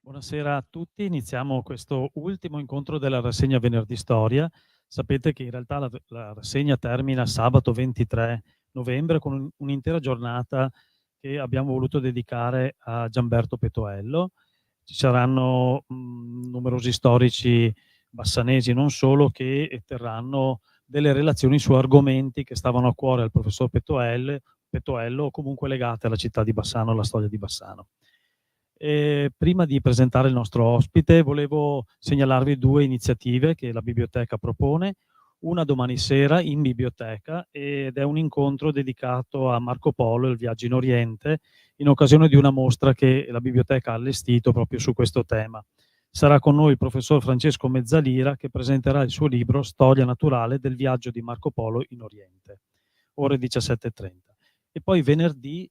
Buonasera a tutti, iniziamo questo ultimo incontro della rassegna Venerdì Storia. Sapete che in realtà la rassegna termina sabato 23 novembre con un'intera giornata che abbiamo voluto dedicare a Gianberto Petoello. Ci saranno numerosi storici bassanesi, non solo, che terranno delle relazioni su argomenti che stavano a cuore al professor Petoello o comunque legate alla città di Bassano, alla storia di Bassano. Prima di presentare il nostro ospite, volevo segnalarvi 2 iniziative che la biblioteca propone. Una domani sera in biblioteca ed è un incontro dedicato a Marco Polo e il viaggio in Oriente, in occasione di una mostra che la biblioteca ha allestito proprio su questo tema. Sarà con noi il professor Francesco Mezzalira che presenterà il suo libro Storia naturale del viaggio di Marco Polo in Oriente, ore 17:30. E poi venerdì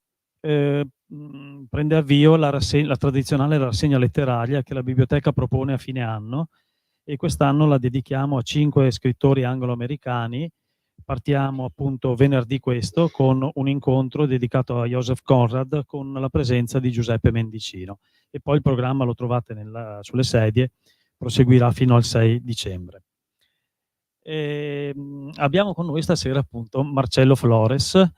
prende avvio la tradizionale rassegna letteraria che la biblioteca propone a fine anno e quest'anno la dedichiamo a 5 scrittori anglo-americani. Partiamo appunto venerdì questo con un incontro dedicato a Joseph Conrad con la presenza di Giuseppe Mendicino e poi il programma lo trovate sulle sedie, proseguirà fino al 6 dicembre. Abbiamo con noi stasera appunto Marcello Flores,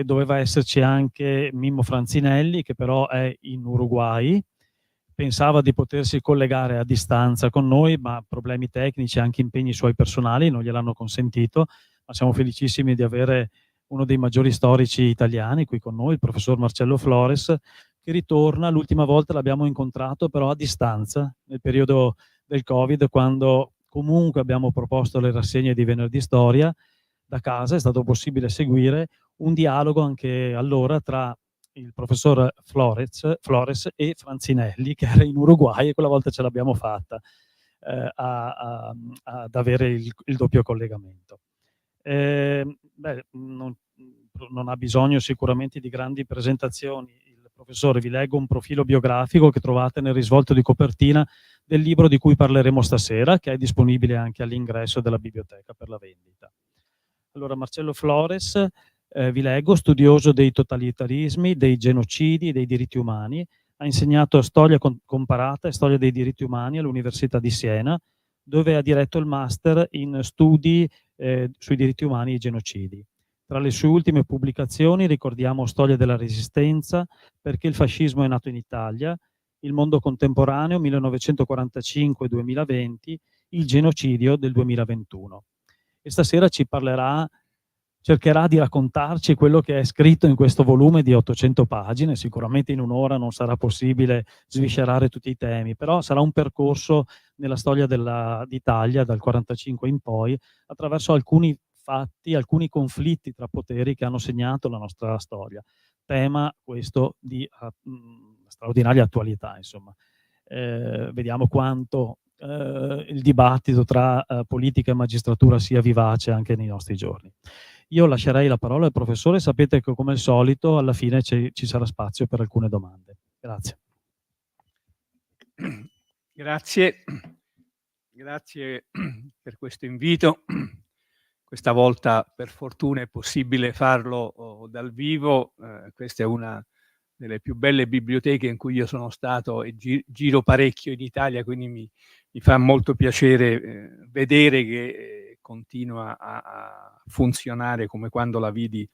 doveva esserci anche Mimmo Franzinelli che però è in Uruguay. Pensava di potersi collegare a distanza con noi, ma problemi tecnici e anche impegni suoi personali non gliel'hanno consentito, ma siamo felicissimi di avere uno dei maggiori storici italiani qui con noi, il professor Marcello Flores, che ritorna. L'ultima volta l'abbiamo incontrato però a distanza, nel periodo del Covid, quando comunque abbiamo proposto le rassegne di Venerdì Storia da casa. È stato possibile seguire un dialogo anche allora tra il professor Flores e Franzinelli, che era in Uruguay, e quella volta ce l'abbiamo fatta ad avere il doppio collegamento. Non ha bisogno sicuramente di grandi presentazioni il professore. Vi leggo un profilo biografico che trovate nel risvolto di copertina del libro di cui parleremo stasera, che è disponibile anche all'ingresso della biblioteca per la vendita. Allora, Marcello Flores, vi leggo, studioso dei totalitarismi, dei genocidi, dei diritti umani, ha insegnato storia comparata e storia dei diritti umani all'Università di Siena, dove ha diretto il master in studi sui diritti umani e i genocidi. Tra le sue ultime pubblicazioni ricordiamo Storia della Resistenza, Perché il fascismo è nato in Italia, Il mondo contemporaneo 1945-2020, Il genocidio del 2021. E stasera cercherà di raccontarci quello che è scritto in questo volume di 800 pagine. Sicuramente in un'ora non sarà possibile sviscerare tutti i temi, però sarà un percorso nella storia d'Italia dal 45 in poi, attraverso alcuni fatti, alcuni conflitti tra poteri che hanno segnato la nostra storia. Tema questo di straordinaria attualità, insomma. Vediamo quanto il dibattito tra politica e magistratura sia vivace anche nei nostri giorni. Io lascerei la parola al professore. Sapete che come al solito alla fine ci sarà spazio per alcune domande. Grazie. Grazie, grazie per questo invito. Questa volta per fortuna è possibile farlo dal vivo. Questa è una delle più belle biblioteche in cui io sono stato e giro parecchio in Italia, quindi mi fa molto piacere vedere che continua a funzionare come quando la vidi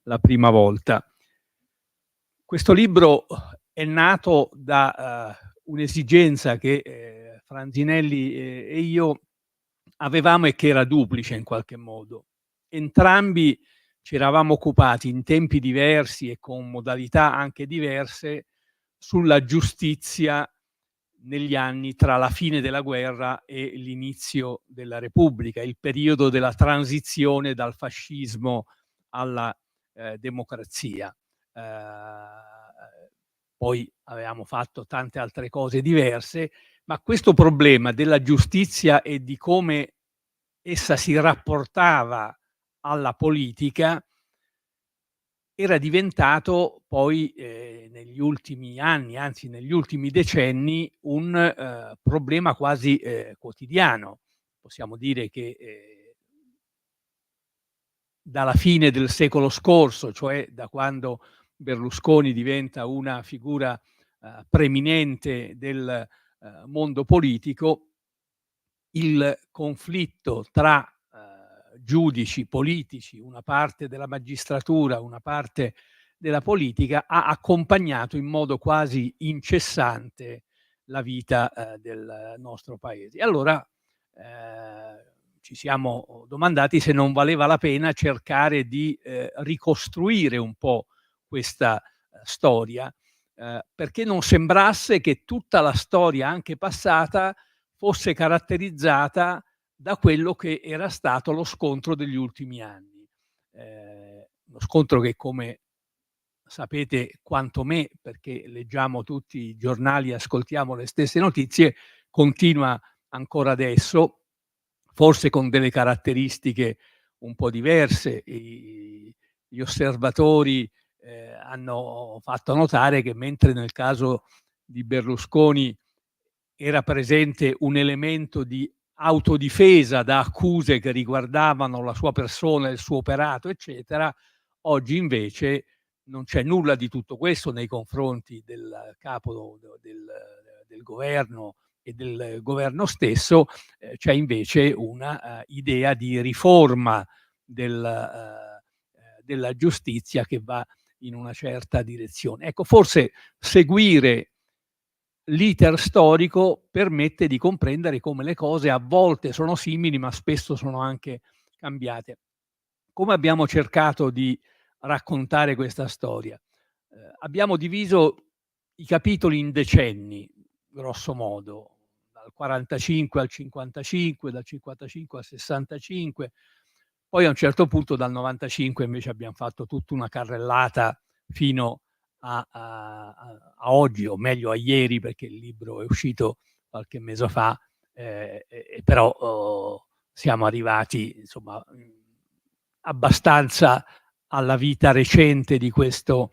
la prima volta. Questo libro è nato da un'esigenza che Franzinelli e io avevamo e che era duplice in qualche modo. Entrambi ci eravamo occupati in tempi diversi e con modalità anche diverse sulla giustizia negli anni tra la fine della guerra e l'inizio della Repubblica, il periodo della transizione dal fascismo alla democrazia. Poi avevamo fatto tante altre cose diverse, ma questo problema della giustizia e di come essa si rapportava alla politica era diventato poi negli ultimi anni, anzi negli ultimi decenni, un problema quasi quotidiano. Possiamo dire che dalla fine del secolo scorso, cioè da quando Berlusconi diventa una figura preminente del mondo politico, il conflitto tra giudici, politici, una parte della magistratura, una parte della politica, ha accompagnato in modo quasi incessante la vita del nostro paese. E allora ci siamo domandati se non valeva la pena cercare di ricostruire un po' questa storia, perché non sembrasse che tutta la storia, anche passata, fosse caratterizzata da quello che era stato lo scontro degli ultimi anni. Lo scontro che, come sapete quanto me, perché leggiamo tutti i giornali e ascoltiamo le stesse notizie, continua ancora adesso, forse con delle caratteristiche un po' diverse. Gli osservatori hanno fatto notare che mentre nel caso di Berlusconi era presente un elemento di autodifesa da accuse che riguardavano la sua persona, il suo operato, eccetera, oggi invece non c'è nulla di tutto questo nei confronti del capo del governo e del governo stesso, c'è invece una idea di riforma della giustizia che va in una certa direzione. Ecco, forse seguire l'iter storico permette di comprendere come le cose a volte sono simili, ma spesso sono anche cambiate. Come abbiamo cercato di raccontare questa storia? Abbiamo diviso i capitoli in decenni, grosso modo, dal 45 al 55, dal 55 al 65, poi a un certo punto dal 95 invece abbiam fatto tutta una carrellata fino a oggi, o meglio a ieri, perché il libro è uscito qualche mese fa, però siamo arrivati, insomma, abbastanza alla vita recente di questo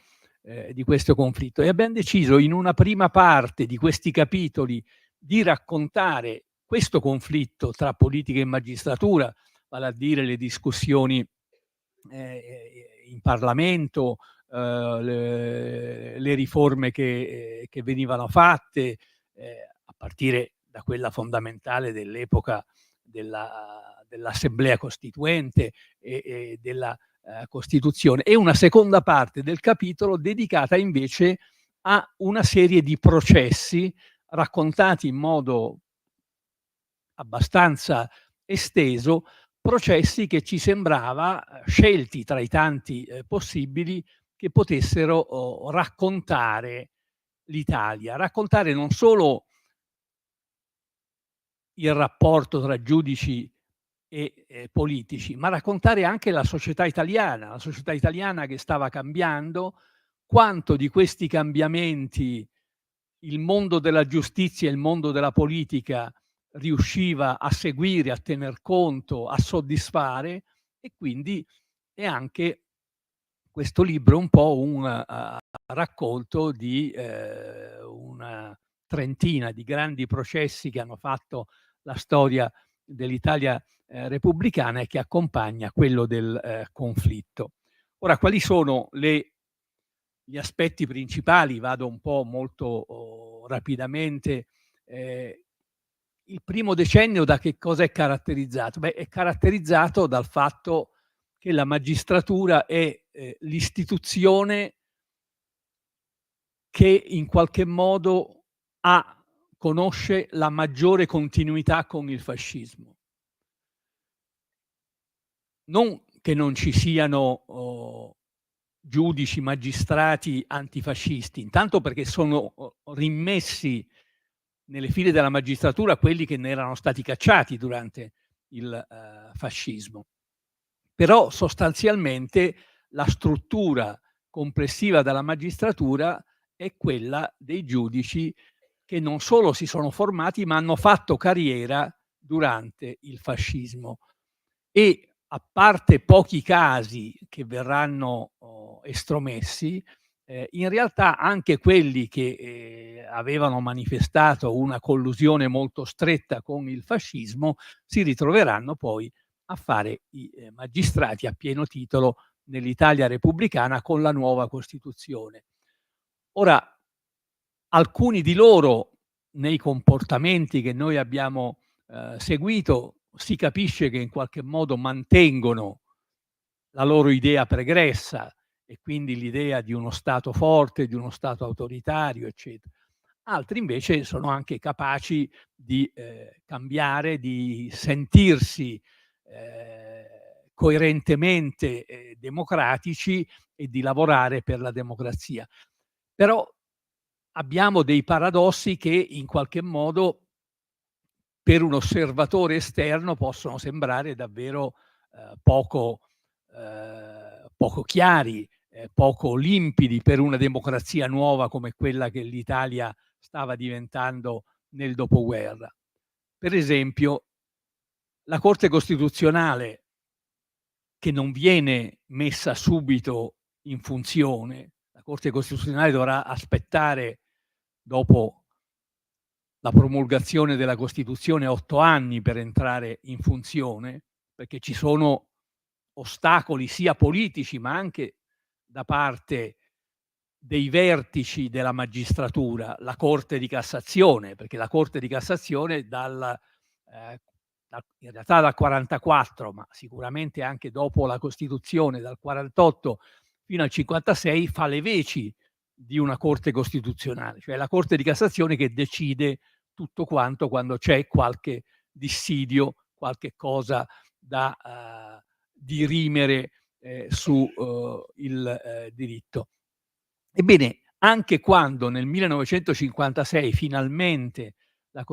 conflitto, e abbiam deciso in una prima parte di questi capitoli di raccontare questo conflitto tra politica e magistratura, vale a dire le discussioni in Parlamento, le riforme che venivano fatte, a partire da quella fondamentale dell'epoca dell'Assemblea Costituente e della Costituzione, e una seconda parte del capitolo dedicata invece a una serie di processi raccontati in modo abbastanza esteso, processi che ci sembrava, scelti tra i tanti possibili, che potessero raccontare l'Italia, raccontare non solo il rapporto tra giudici e politici, ma raccontare anche la società italiana che stava cambiando, quanto di questi cambiamenti il mondo della giustizia e il mondo della politica riusciva a seguire, a tener conto, a soddisfare, e quindi è anche questo libro un po' un racconto di una trentina di grandi processi che hanno fatto la storia dell'Italia repubblicana e che accompagna quello del conflitto. Ora, quali sono gli aspetti principali? Vado un po' molto rapidamente. Il primo decennio da che cosa è caratterizzato? Beh, è caratterizzato dal fatto che la magistratura è l'istituzione che in qualche modo conosce la maggiore continuità con il fascismo. Non che non ci siano giudici, magistrati antifascisti, intanto perché sono rimmessi nelle file della magistratura quelli che ne erano stati cacciati durante il fascismo. Però sostanzialmente la struttura complessiva della magistratura è quella dei giudici che non solo si sono formati, ma hanno fatto carriera durante il fascismo. E a parte pochi casi che verranno estromessi, in realtà anche quelli che avevano manifestato una collusione molto stretta con il fascismo si ritroveranno poi a fare i magistrati a pieno titolo nell'Italia repubblicana con la nuova Costituzione. Ora, alcuni di loro, nei comportamenti che noi abbiamo seguito, si capisce che in qualche modo mantengono la loro idea pregressa e quindi l'idea di uno Stato forte, di uno Stato autoritario, eccetera. Altri invece sono anche capaci di cambiare, di sentirsi coerentemente democratici e di lavorare per la democrazia. Però abbiamo dei paradossi che in qualche modo per un osservatore esterno possono sembrare davvero poco chiari, poco limpidi per una democrazia nuova come quella che l'Italia stava diventando nel dopoguerra. Per esempio, la Corte Costituzionale, che non viene messa subito in funzione, la Corte Costituzionale dovrà aspettare, dopo la promulgazione della Costituzione, 8 anni per entrare in funzione, perché ci sono ostacoli sia politici ma anche da parte dei vertici della magistratura, la Corte di Cassazione, perché la Corte di Cassazione in realtà dal 44, ma sicuramente anche dopo la Costituzione, dal 48 fino al 56, fa le veci di una Corte Costituzionale, cioè la Corte di Cassazione che decide tutto quanto quando c'è qualche dissidio, qualche cosa da dirimere su il diritto. Ebbene, anche quando nel 1956 finalmente la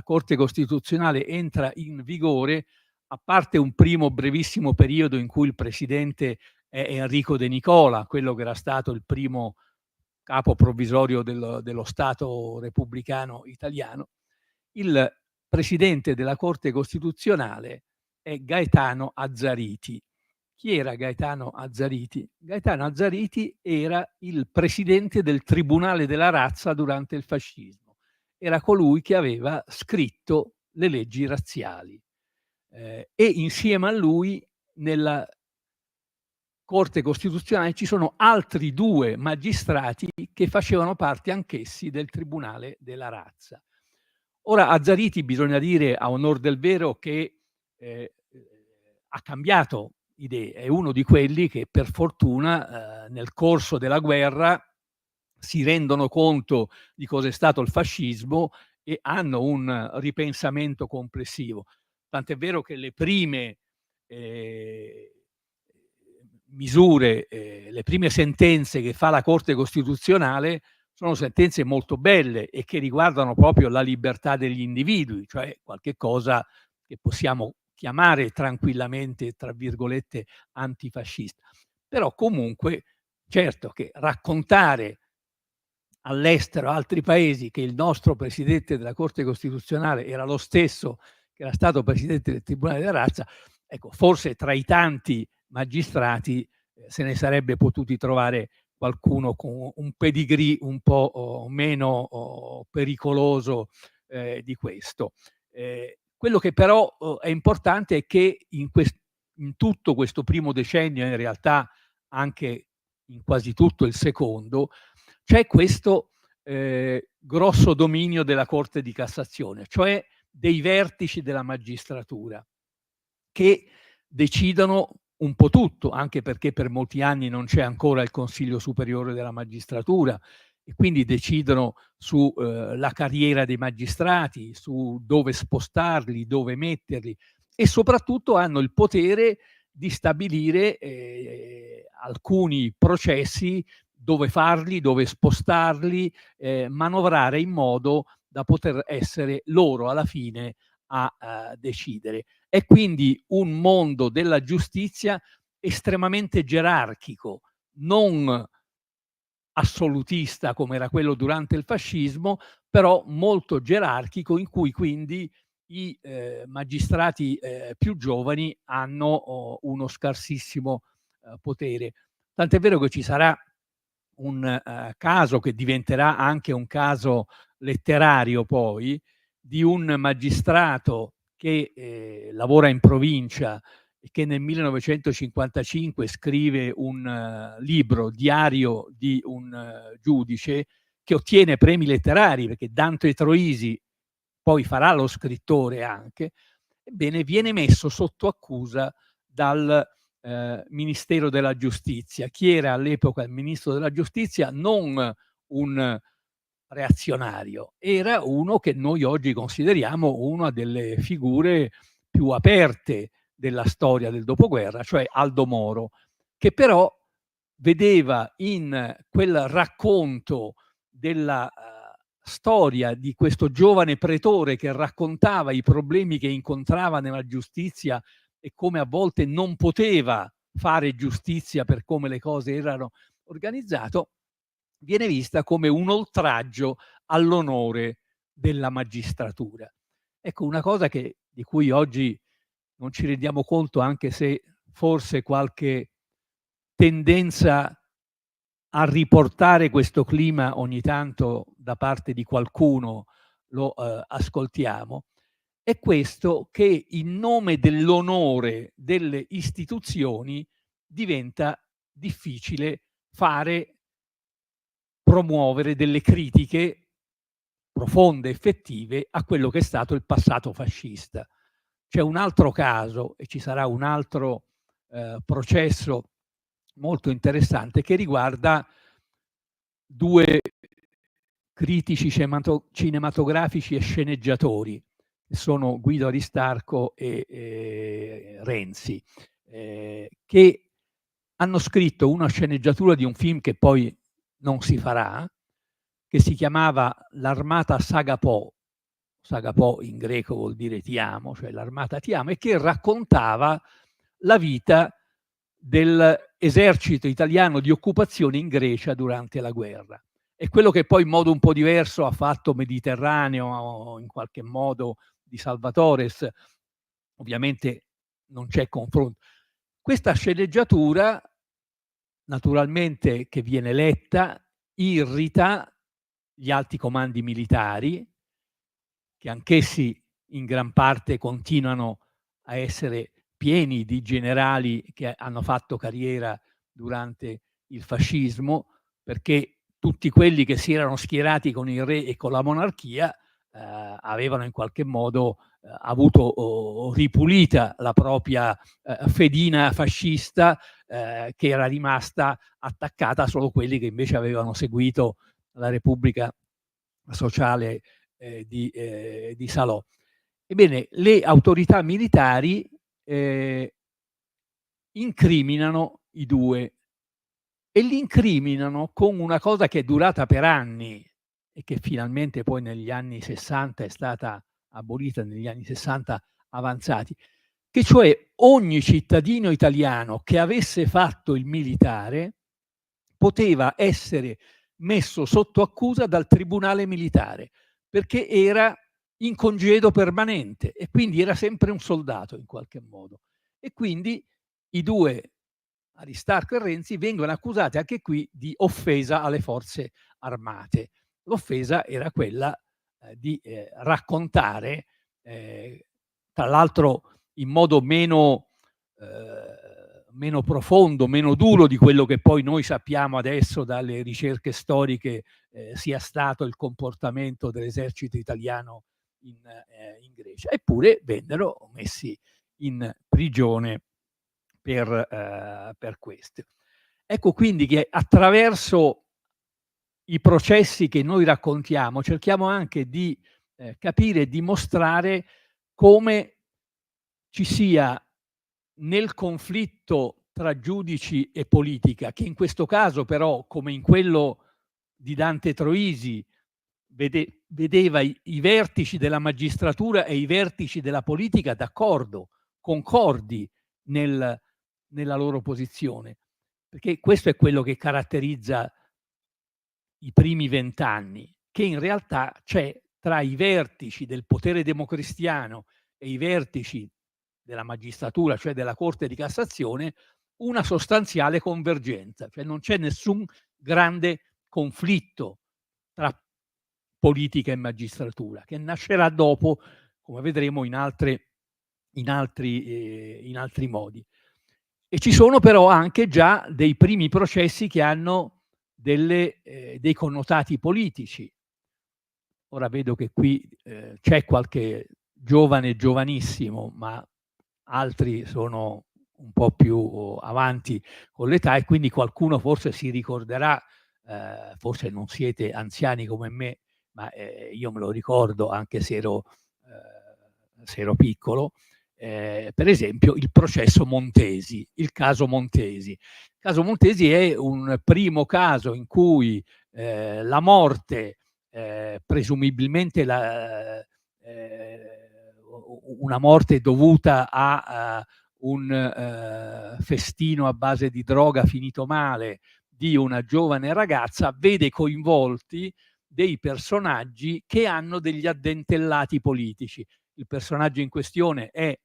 Corte Costituzionale entra in vigore, a parte un primo brevissimo periodo in cui il presidente è Enrico De Nicola, quello che era stato il primo capo provvisorio dello Stato repubblicano italiano, il presidente della Corte Costituzionale è Gaetano Azzariti. Chi era Gaetano Azzariti? Gaetano Azzariti era il presidente del Tribunale della Razza durante il fascismo. Era colui che aveva scritto le leggi razziali e insieme a lui nella Corte Costituzionale ci sono altri 2 magistrati che facevano parte anch'essi del Tribunale della Razza. Ora Azzariti, bisogna dire a onor del vero che ha cambiato idee, è uno di quelli che per fortuna nel corso della guerra si rendono conto di cos'è stato il fascismo e hanno un ripensamento complessivo. Tant'è vero che le prime misure, le prime sentenze che fa la Corte Costituzionale sono sentenze molto belle e che riguardano proprio la libertà degli individui, cioè qualche cosa che possiamo chiamare tranquillamente, tra virgolette, antifascista. Però comunque, certo che raccontare all'estero, altri paesi, che il nostro presidente della Corte Costituzionale era lo stesso che era stato presidente del Tribunale della Razza, ecco, forse tra i tanti magistrati se ne sarebbe potuti trovare qualcuno con un pedigree un po' meno pericoloso di questo. Quello che però è importante è che in tutto questo primo decennio, in realtà anche in quasi tutto il secondo, c'è questo grosso dominio della Corte di Cassazione, cioè dei vertici della magistratura che decidono un po' tutto, anche perché per molti anni non c'è ancora il Consiglio Superiore della Magistratura e quindi decidono su la carriera dei magistrati, su dove spostarli, dove metterli e soprattutto hanno il potere di stabilire alcuni processi, dove farli, dove spostarli, manovrare in modo da poter essere loro alla fine a decidere. È quindi un mondo della giustizia estremamente gerarchico, non assolutista come era quello durante il fascismo, però molto gerarchico, in cui quindi i magistrati più giovani hanno uno scarsissimo potere. Tant'è vero che ci sarà un caso che diventerà anche un caso letterario poi, di un magistrato che lavora in provincia e che nel 1955 scrive un libro, Diario di un giudice, che ottiene premi letterari, perché Dante Troisi poi farà lo scrittore anche, ebbene viene messo sotto accusa dal Ministero della Giustizia. Chi era all'epoca il Ministro della Giustizia? Non un reazionario, era uno che noi oggi consideriamo una delle figure più aperte della storia del dopoguerra, cioè Aldo Moro, che però vedeva in quel racconto della storia di questo giovane pretore che raccontava i problemi che incontrava nella giustizia e come a volte non poteva fare giustizia per come le cose erano organizzate, viene vista come un oltraggio all'onore della magistratura. Ecco, una cosa di cui oggi non ci rendiamo conto, anche se forse qualche tendenza a riportare questo clima ogni tanto da parte di qualcuno lo ascoltiamo, è questo che in nome dell'onore delle istituzioni diventa difficile promuovere delle critiche profonde, effettive a quello che è stato il passato fascista. C'è un altro caso e ci sarà un altro processo molto interessante che riguarda due critici cinematografici e sceneggiatori, che sono Guido Aristarco e Renzi, che hanno scritto una sceneggiatura di un film che poi non si farà, che si chiamava L'Armata Sagapò. Sagapò in greco vuol dire ti amo, cioè l'armata ti ama, e che raccontava la vita dell'esercito italiano di occupazione in Grecia durante la guerra. È quello che poi in modo un po' diverso ha fatto Mediterraneo, in qualche modo di Salvatores. Ovviamente non c'è confronto. Questa sceneggiatura, naturalmente, che viene letta, irrita gli alti comandi militari, che anch'essi in gran parte continuano a essere pieni di generali che hanno fatto carriera durante il fascismo, perché tutti quelli che si erano schierati con il re e con la monarchia avevano in qualche modo avuto ripulita la propria fedina fascista, che era rimasta attaccata solo a quelli che invece avevano seguito la Repubblica Sociale di Salò. Ebbene, le autorità militari incriminano i due, e li incriminano con una cosa che è durata per anni e che finalmente poi negli anni 60 è stata abolita, negli anni 60 avanzati, che cioè ogni cittadino italiano che avesse fatto il militare poteva essere messo sotto accusa dal tribunale militare, perché era in congedo permanente e quindi era sempre un soldato in qualche modo. E quindi i due, Aristarco e Renzi, vengono accusati anche qui di offesa alle forze armate. L'offesa era quella di raccontare, tra l'altro in modo meno profondo, meno duro di quello che poi noi sappiamo adesso dalle ricerche storiche sia stato il comportamento dell'esercito italiano in Grecia. Eppure vennero messi in prigione per questo. Ecco quindi che attraverso i processi che noi raccontiamo cerchiamo anche di capire e dimostrare come ci sia nel conflitto tra giudici e politica, che in questo caso però, come in quello di Dante Troisi, vedeva i vertici della magistratura e i vertici della politica d'accordo, concordi nella loro posizione, perché questo è quello che caratterizza i primi 20 anni, che in realtà c'è tra i vertici del potere democristiano e i vertici della magistratura, cioè della Corte di Cassazione, una sostanziale convergenza, cioè non c'è nessun grande conflitto tra politica e magistratura, che nascerà dopo, come vedremo, in altri modi. E ci sono però anche già dei primi processi che hanno dei connotati politici. Ora vedo che qui c'è qualche giovane giovanissimo, ma altri sono un po' più avanti con l'età, e quindi qualcuno forse si ricorderà, forse non siete anziani come me, ma io me lo ricordo anche se ero piccolo, per esempio il processo Montesi, il caso Montesi. Il caso Montesi è un primo caso in cui la morte, presumibilmente una morte dovuta a un festino a base di droga finito male di una giovane ragazza, vede coinvolti dei personaggi che hanno degli addentellati politici. Il personaggio in questione è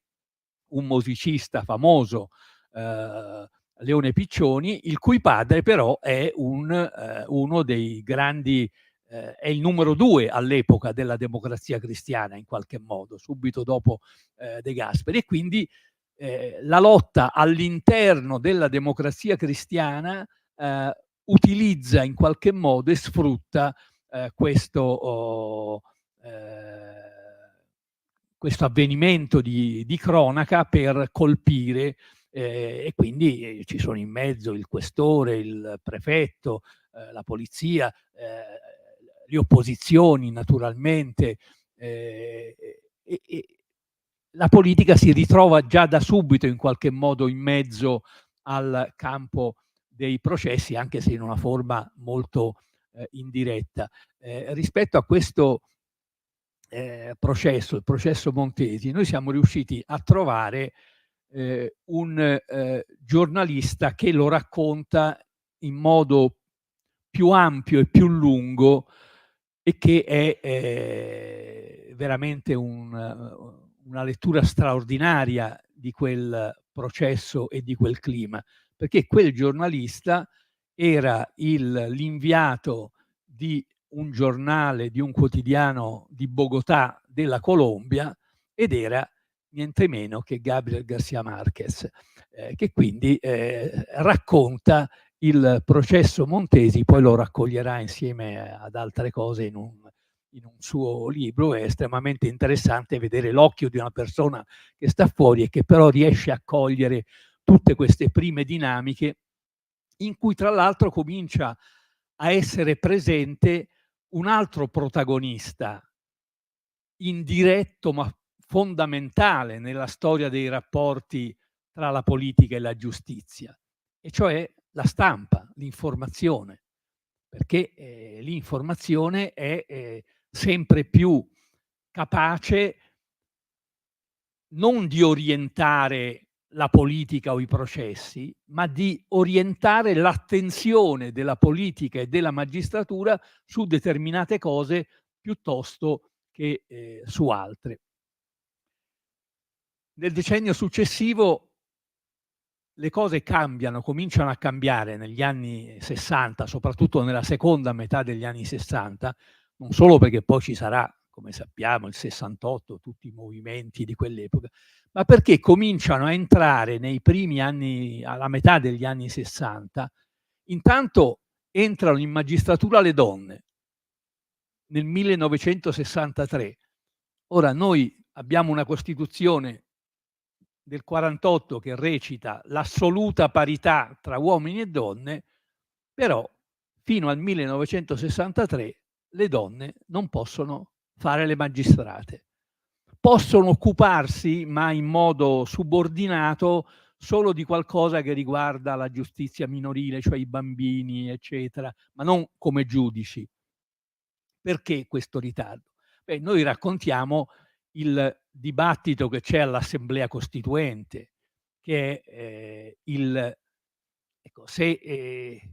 un musicista famoso, Leone Piccioni, il cui padre però è uno dei grandi, è il numero 2 all'epoca della Democrazia Cristiana in qualche modo, subito dopo De Gasperi, e quindi la lotta all'interno della Democrazia Cristiana utilizza in qualche modo e sfrutta questo avvenimento di cronaca per colpire, e quindi ci sono in mezzo il questore, il prefetto, la polizia, le opposizioni naturalmente, e la politica si ritrova già da subito in qualche modo in mezzo al campo dei processi, anche se in una forma molto indiretta. Rispetto a questo processo, il processo Montesi, noi siamo riusciti a trovare un giornalista che lo racconta in modo più ampio e più lungo, e che è veramente una lettura straordinaria di quel processo e di quel clima, perché quel giornalista era l'inviato di un giornale, di un quotidiano di Bogotà della Colombia, ed era niente meno che Gabriel García Márquez, che quindi racconta il processo Montesi, poi lo raccoglierà insieme ad altre cose in un suo libro. È estremamente interessante vedere l'occhio di una persona che sta fuori e che però riesce a cogliere tutte queste prime dinamiche, in cui tra l'altro comincia a essere presente un altro protagonista indiretto ma fondamentale nella storia dei rapporti tra la politica e la giustizia, e cioè la stampa, l'informazione, perché l'informazione è sempre più capace non di orientare la politica o i processi, ma di orientare l'attenzione della politica e della magistratura su determinate cose piuttosto che su altre. Nel decennio successivo le cose cambiano, cominciano a cambiare negli anni '60, soprattutto nella seconda metà degli anni '60, non solo perché poi ci sarà, come sappiamo, il '68, tutti i movimenti di quell'epoca, ma perché cominciano a entrare nei primi anni, alla metà degli anni '60, intanto entrano in magistratura le donne nel 1963. Ora noi abbiamo una Costituzione del 48 che recita l'assoluta parità tra uomini e donne, però fino al 1963 le donne non possono fare le magistrate. Possono occuparsi, ma in modo subordinato, solo di qualcosa che riguarda la giustizia minorile, cioè i bambini, eccetera, ma non come giudici. Perché questo ritardo? Beh, noi raccontiamo il dibattito che c'è all'Assemblea Costituente, che è ecco, se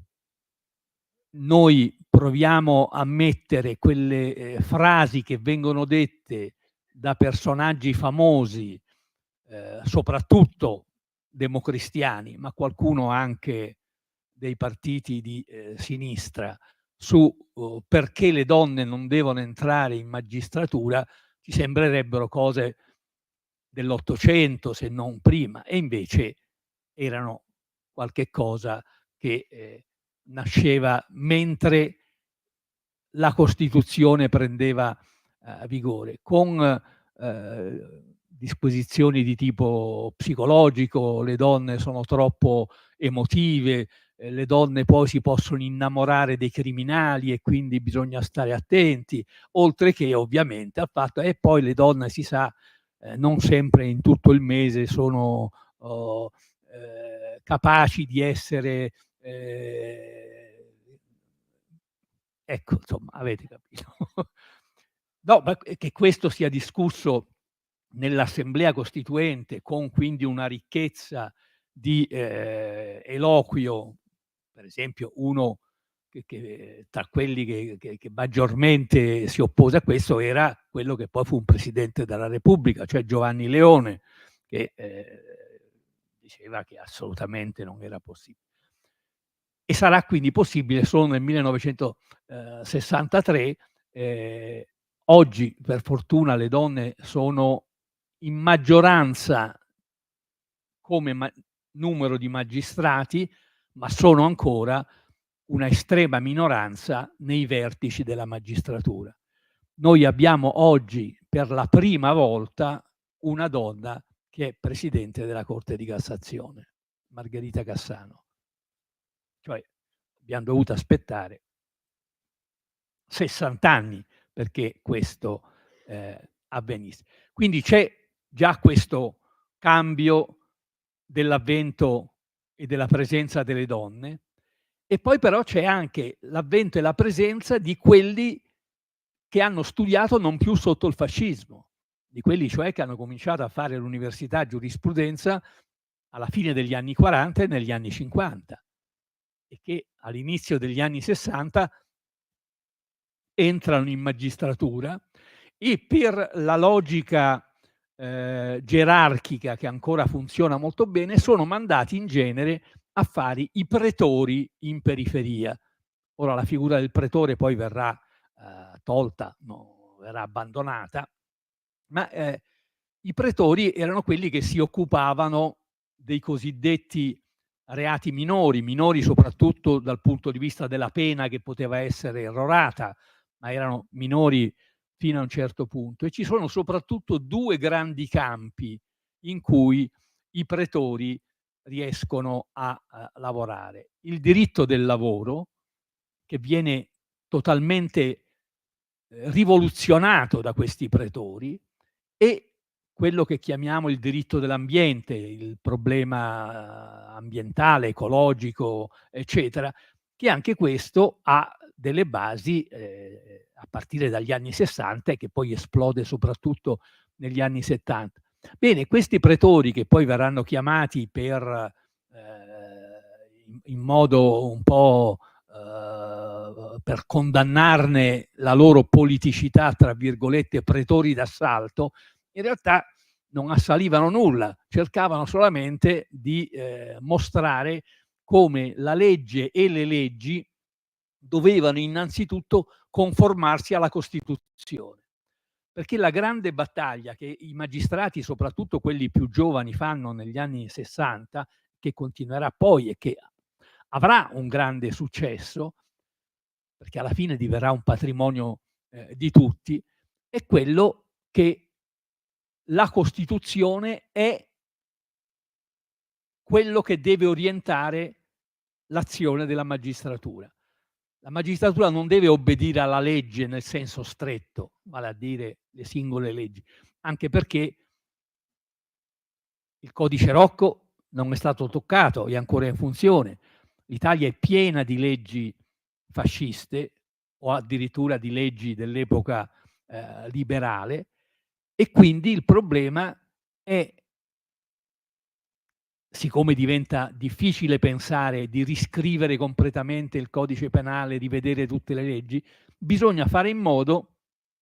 noi proviamo a mettere quelle frasi che vengono dette da personaggi famosi, soprattutto democristiani, ma qualcuno anche dei partiti di sinistra, su perché le donne non devono entrare in magistratura, ci sembrerebbero cose dell'Ottocento, se non prima, e invece erano qualche cosa che nasceva mentre la Costituzione prendeva vigore, con disposizioni di tipo psicologico: le donne sono troppo emotive, le donne poi si possono innamorare dei criminali e quindi bisogna stare attenti, oltre che ovviamente al fatto e poi le donne, si sa, non sempre in tutto il mese sono capaci di essere ecco, insomma, avete capito. No, ma che questo sia discusso nell'Assemblea Costituente, con quindi una ricchezza di eloquio, per esempio uno che tra quelli che maggiormente si oppose a questo era quello che poi fu un presidente della Repubblica, cioè Giovanni Leone, che diceva che assolutamente non era possibile. E sarà quindi possibile solo nel 1963. Oggi, per fortuna, le donne sono in maggioranza come numero di magistrati, ma sono ancora una estrema minoranza nei vertici della magistratura. Noi abbiamo oggi, per la prima volta, una donna che è presidente della Corte di Cassazione, Margherita Cassano. Cioè, abbiamo dovuto aspettare 60 anni perché questo avvenisse. Quindi c'è già questo cambio dell'avvento e della presenza delle donne, e poi però c'è anche l'avvento e la presenza di quelli che hanno studiato non più sotto il fascismo, di quelli cioè che hanno cominciato a fare l'università giurisprudenza alla fine degli anni 40 e negli anni 50, e che all'inizio degli anni 60 entrano in magistratura e, per la logica gerarchica che ancora funziona molto bene, sono mandati in genere a fare i pretori in periferia. Ora la figura del pretore poi verrà tolta, no, verrà abbandonata, ma i pretori erano quelli che si occupavano dei cosiddetti reati minori, minori soprattutto dal punto di vista della pena che poteva essere errorata, ma erano minori fino a un certo punto. E ci sono soprattutto due grandi campi in cui i pretori riescono a lavorare: il diritto del lavoro, che viene totalmente rivoluzionato da questi pretori, e quello che chiamiamo il diritto dell'ambiente, il problema ambientale, ecologico, eccetera, che anche questo ha delle basi a partire dagli anni 60 e che poi esplode soprattutto negli anni 70. Bene, questi pretori, che poi verranno chiamati in modo un po' per condannarne la loro politicità, tra virgolette, pretori d'assalto, in realtà non assalivano nulla, cercavano solamente di mostrare come la legge e le leggi dovevano innanzitutto conformarsi alla Costituzione. Perché la grande battaglia che i magistrati, soprattutto quelli più giovani, fanno negli anni 60, che continuerà poi e che avrà un grande successo, perché alla fine diverrà un patrimonio di tutti, è quello che la Costituzione è quello che deve orientare l'azione della magistratura. La magistratura non deve obbedire alla legge nel senso stretto, vale a dire le singole leggi, anche perché il codice Rocco non è stato toccato, è ancora in funzione. L'Italia è piena di leggi fasciste o addirittura di leggi dell'epoca liberale, e quindi il problema è, siccome diventa difficile pensare di riscrivere completamente il codice penale, rivedere tutte le leggi, bisogna fare in modo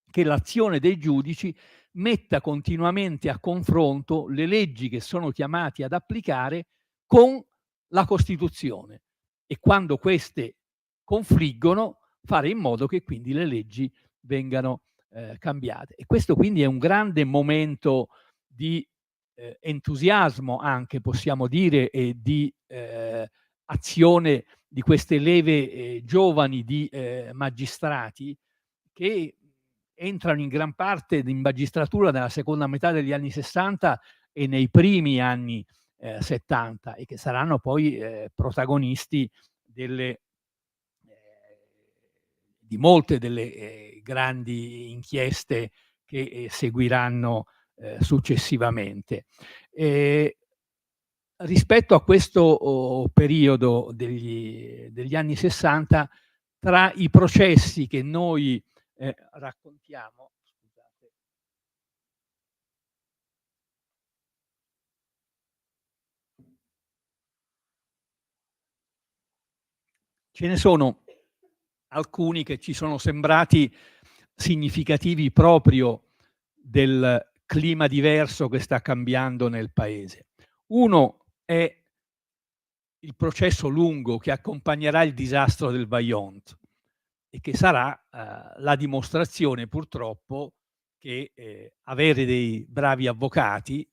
che l'azione dei giudici metta continuamente a confronto le leggi che sono chiamati ad applicare con la Costituzione, e quando queste confliggono fare in modo che quindi le leggi vengano cambiate. E questo quindi è un grande momento di entusiasmo, anche possiamo dire, e di azione di queste leve giovani di magistrati che entrano in gran parte in magistratura nella seconda metà degli anni 60 e nei primi anni 70 e che saranno poi protagonisti di molte delle grandi inchieste che seguiranno successivamente. Rispetto a questo periodo degli anni 60, tra i processi che noi raccontiamo, scusate, ce ne sono alcuni che ci sono sembrati significativi proprio del clima diverso che sta cambiando nel paese. Uno è il processo lungo che accompagnerà il disastro del Vajont e che sarà la dimostrazione purtroppo che avere dei bravi avvocati,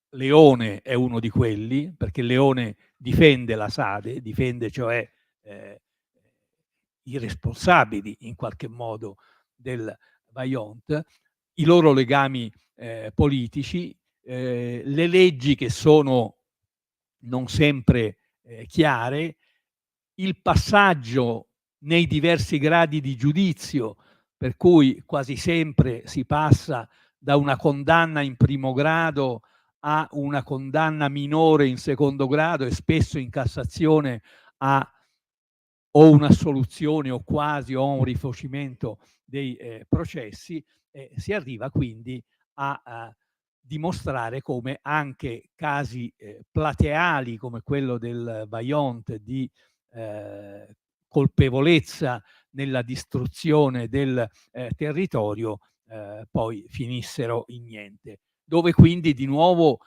Leone è uno di quelli, perché Leone difende la Sade, difende cioè i responsabili in qualche modo del Vajont, i loro legami politici, le leggi che sono non sempre chiare, il passaggio nei diversi gradi di giudizio, per cui quasi sempre si passa da una condanna in primo grado a una condanna minore in secondo grado e spesso in Cassazione a o un'assoluzione o quasi o un rifacimento dei processi, si arriva quindi a dimostrare come anche casi plateali come quello del Vajont di colpevolezza nella distruzione del territorio poi finissero in niente, dove quindi di nuovo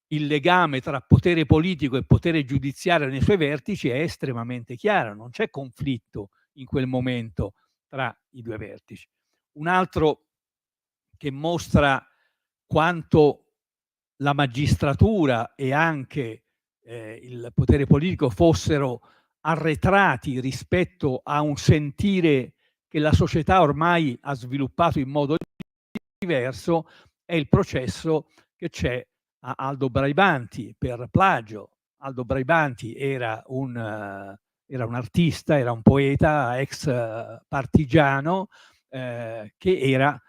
il legame tra potere politico e potere giudiziario nei suoi vertici è estremamente chiaro, non c'è conflitto in quel momento tra i due vertici. Un altro che mostra quanto la magistratura e anche il potere politico fossero arretrati rispetto a un sentire che la società ormai ha sviluppato in modo diverso è il processo che c'è a Aldo Braibanti per plagio. Aldo Braibanti era un artista, era un poeta, ex partigiano, che era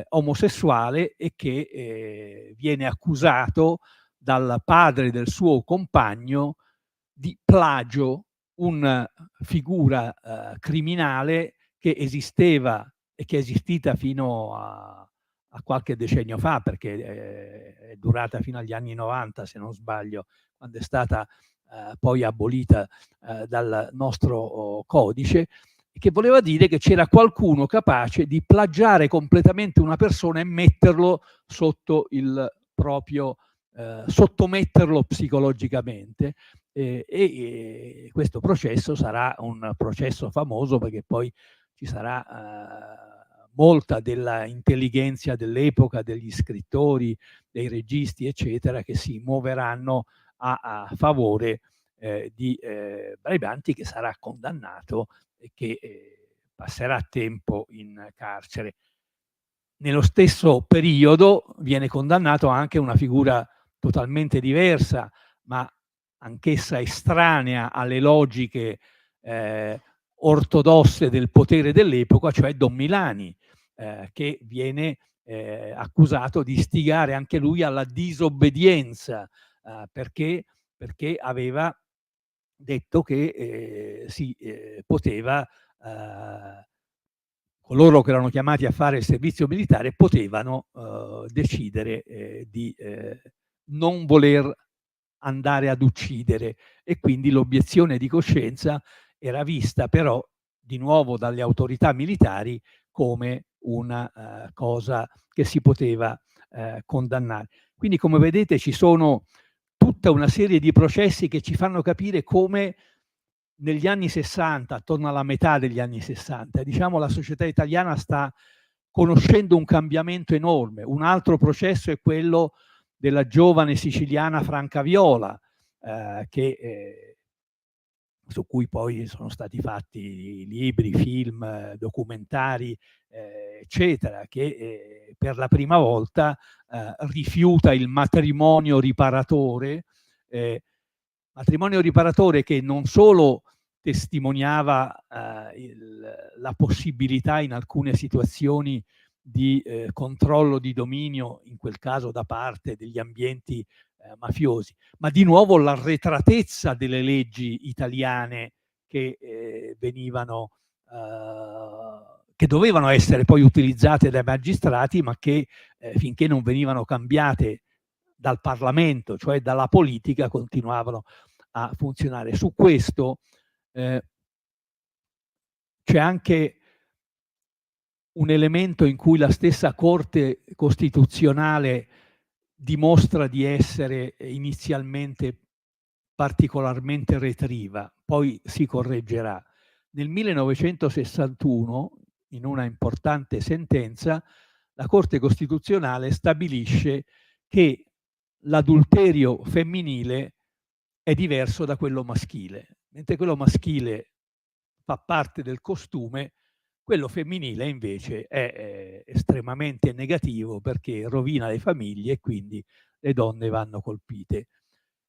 omosessuale e che viene accusato dal padre del suo compagno di plagio, una figura criminale che esisteva e che è esistita fino a qualche decennio fa, perché è durata fino agli anni 90, se non sbaglio, quando è stata poi abolita dal nostro codice, che voleva dire che c'era qualcuno capace di plagiare completamente una persona e metterlo sotto il proprio, sottometterlo psicologicamente. E questo processo sarà un processo famoso perché poi ci sarà molta della intelligenza dell'epoca, degli scrittori, dei registi, eccetera, che si muoveranno a favore di Braibanti, che sarà condannato e che passerà tempo in carcere. Nello stesso periodo viene condannato anche una figura totalmente diversa, ma anch'essa estranea alle logiche ortodosse del potere dell'epoca, cioè Don Milani, che viene accusato di istigare anche lui alla disobbedienza, perché aveva detto che si poteva coloro che erano chiamati a fare il servizio militare potevano decidere di non voler andare ad uccidere, e quindi l'obiezione di coscienza era vista però di nuovo dalle autorità militari come una cosa che si poteva condannare. Quindi, come vedete, ci sono tutta una serie di processi che ci fanno capire come negli anni 60, attorno alla metà degli anni 60, diciamo, la società italiana sta conoscendo un cambiamento enorme. Un altro processo è quello della giovane siciliana Franca Viola, che su cui poi sono stati fatti libri, film, documentari, eccetera, che per la prima volta rifiuta il matrimonio riparatore che non solo testimoniava la possibilità in alcune situazioni di controllo di dominio, in quel caso da parte degli ambienti mafiosi, ma di nuovo l'arretratezza delle leggi italiane che venivano che dovevano essere poi utilizzate dai magistrati, ma che finché non venivano cambiate dal Parlamento, cioè dalla politica, continuavano a funzionare. Su questo c'è anche un elemento in cui la stessa Corte Costituzionale dimostra di essere inizialmente particolarmente retriva, poi si correggerà. Nel 1961, in una importante sentenza, la Corte Costituzionale stabilisce che l'adulterio femminile è diverso da quello maschile. Mentre quello maschile fa parte del costume, quello femminile invece è estremamente negativo, perché rovina le famiglie e quindi le donne vanno colpite.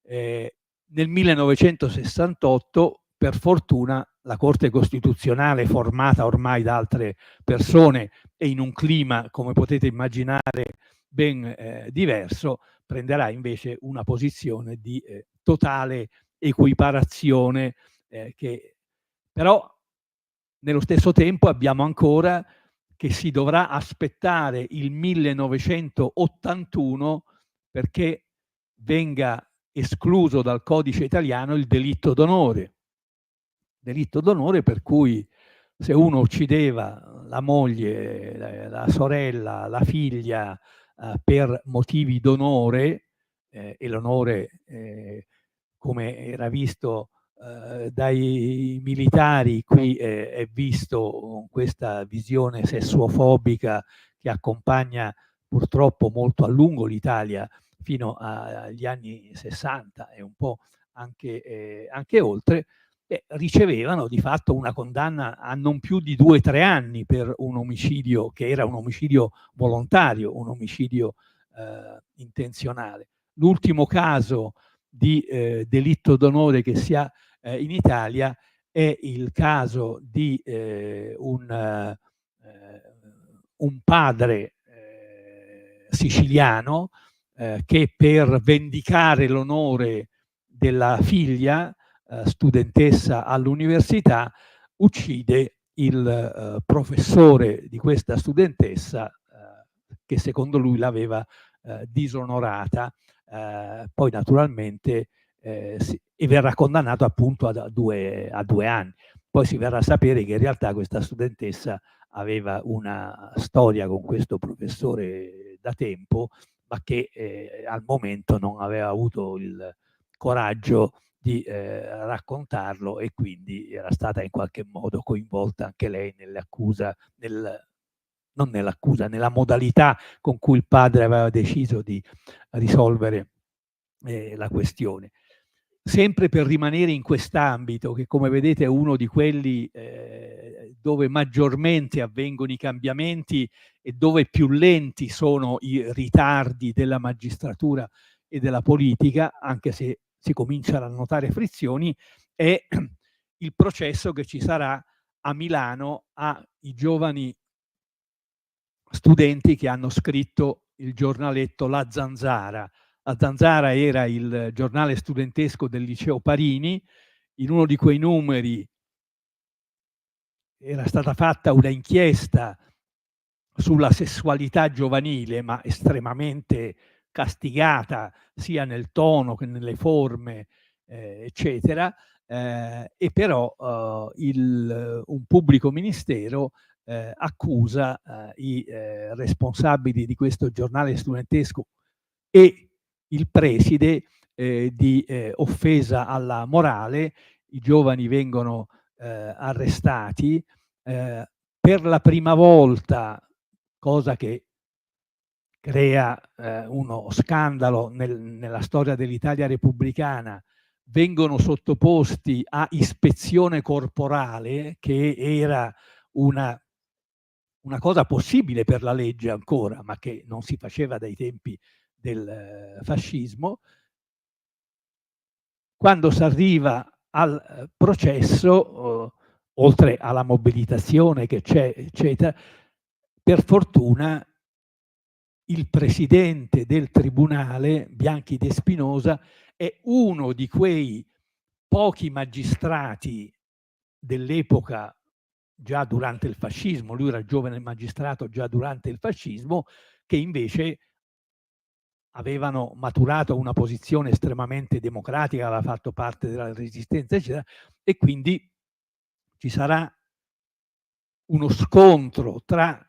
Nel 1968, per fortuna, la Corte Costituzionale, formata ormai da altre persone e in un clima, come potete immaginare, ben diverso, prenderà invece una posizione di totale equiparazione, che però nello stesso tempo abbiamo ancora che si dovrà aspettare il 1981 perché venga escluso dal codice italiano il delitto d'onore. Delitto d'onore per cui se uno uccideva la moglie, la sorella, la figlia per motivi d'onore, e l'onore come era visto dai militari, qui è visto questa visione sessuofobica che accompagna purtroppo molto a lungo l'Italia fino agli anni 60 e un po' anche oltre, ricevevano di fatto una condanna a non più di 2-3 anni per un omicidio che era un omicidio volontario, un omicidio intenzionale. L'ultimo caso di delitto d'onore che si ha in Italia è il caso di un padre siciliano che per vendicare l'onore della figlia, studentessa all'università, uccide il professore di questa studentessa che secondo lui l'aveva disonorata. Poi naturalmente e verrà condannato appunto a 2 anni. Poi si verrà a sapere che in realtà questa studentessa aveva una storia con questo professore da tempo, ma che al momento non aveva avuto il coraggio di raccontarlo, e quindi era stata in qualche modo coinvolta anche lei nell'accusa, non nell'accusa, nella modalità con cui il padre aveva deciso di risolvere la questione. Sempre per rimanere in quest'ambito, che come vedete è uno di quelli dove maggiormente avvengono i cambiamenti e dove più lenti sono i ritardi della magistratura e della politica, anche se si cominciano a notare frizioni, è il processo che ci sarà a Milano ai giovani studenti che hanno scritto il giornaletto La Zanzara. La Zanzara era il giornale studentesco del liceo Parini. In uno di quei numeri era stata fatta una inchiesta sulla sessualità giovanile, ma estremamente castigata sia nel tono che nelle forme, eccetera, e però un pubblico ministero accusa i responsabili di questo giornale studentesco e il preside di offesa alla morale. I giovani vengono arrestati. Per la prima volta, cosa che crea uno scandalo nella storia dell'Italia repubblicana, vengono sottoposti a ispezione corporale, che era una cosa possibile per la legge ancora, ma che non si faceva dai tempi del fascismo. Quando s'arriva al processo, oltre alla mobilitazione che c'è, eccetera, per fortuna il presidente del tribunale, Bianchi de Spinosa, è uno di quei pochi magistrati dell'epoca, già durante il fascismo, lui era giovane magistrato già durante il fascismo, che invece avevano maturato una posizione estremamente democratica, aveva fatto parte della resistenza, eccetera, e quindi ci sarà uno scontro tra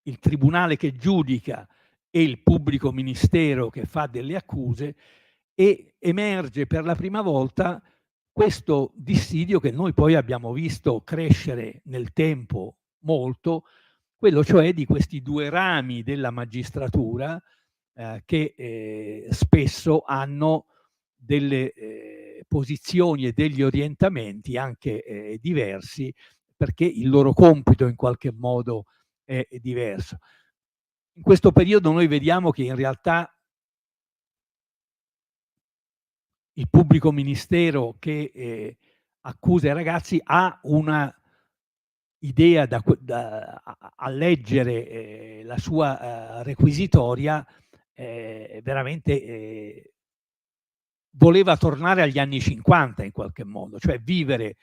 il tribunale che giudica e il pubblico ministero che fa delle accuse, e emerge per la prima volta questo dissidio che noi poi abbiamo visto crescere nel tempo molto, quello cioè di questi due rami della magistratura che spesso hanno delle posizioni e degli orientamenti anche diversi, perché il loro compito in qualche modo è diverso. In questo periodo noi vediamo che in realtà il pubblico ministero che accusa i ragazzi ha una idea a leggere la sua requisitoria, veramente voleva tornare agli anni 50 in qualche modo, cioè vivere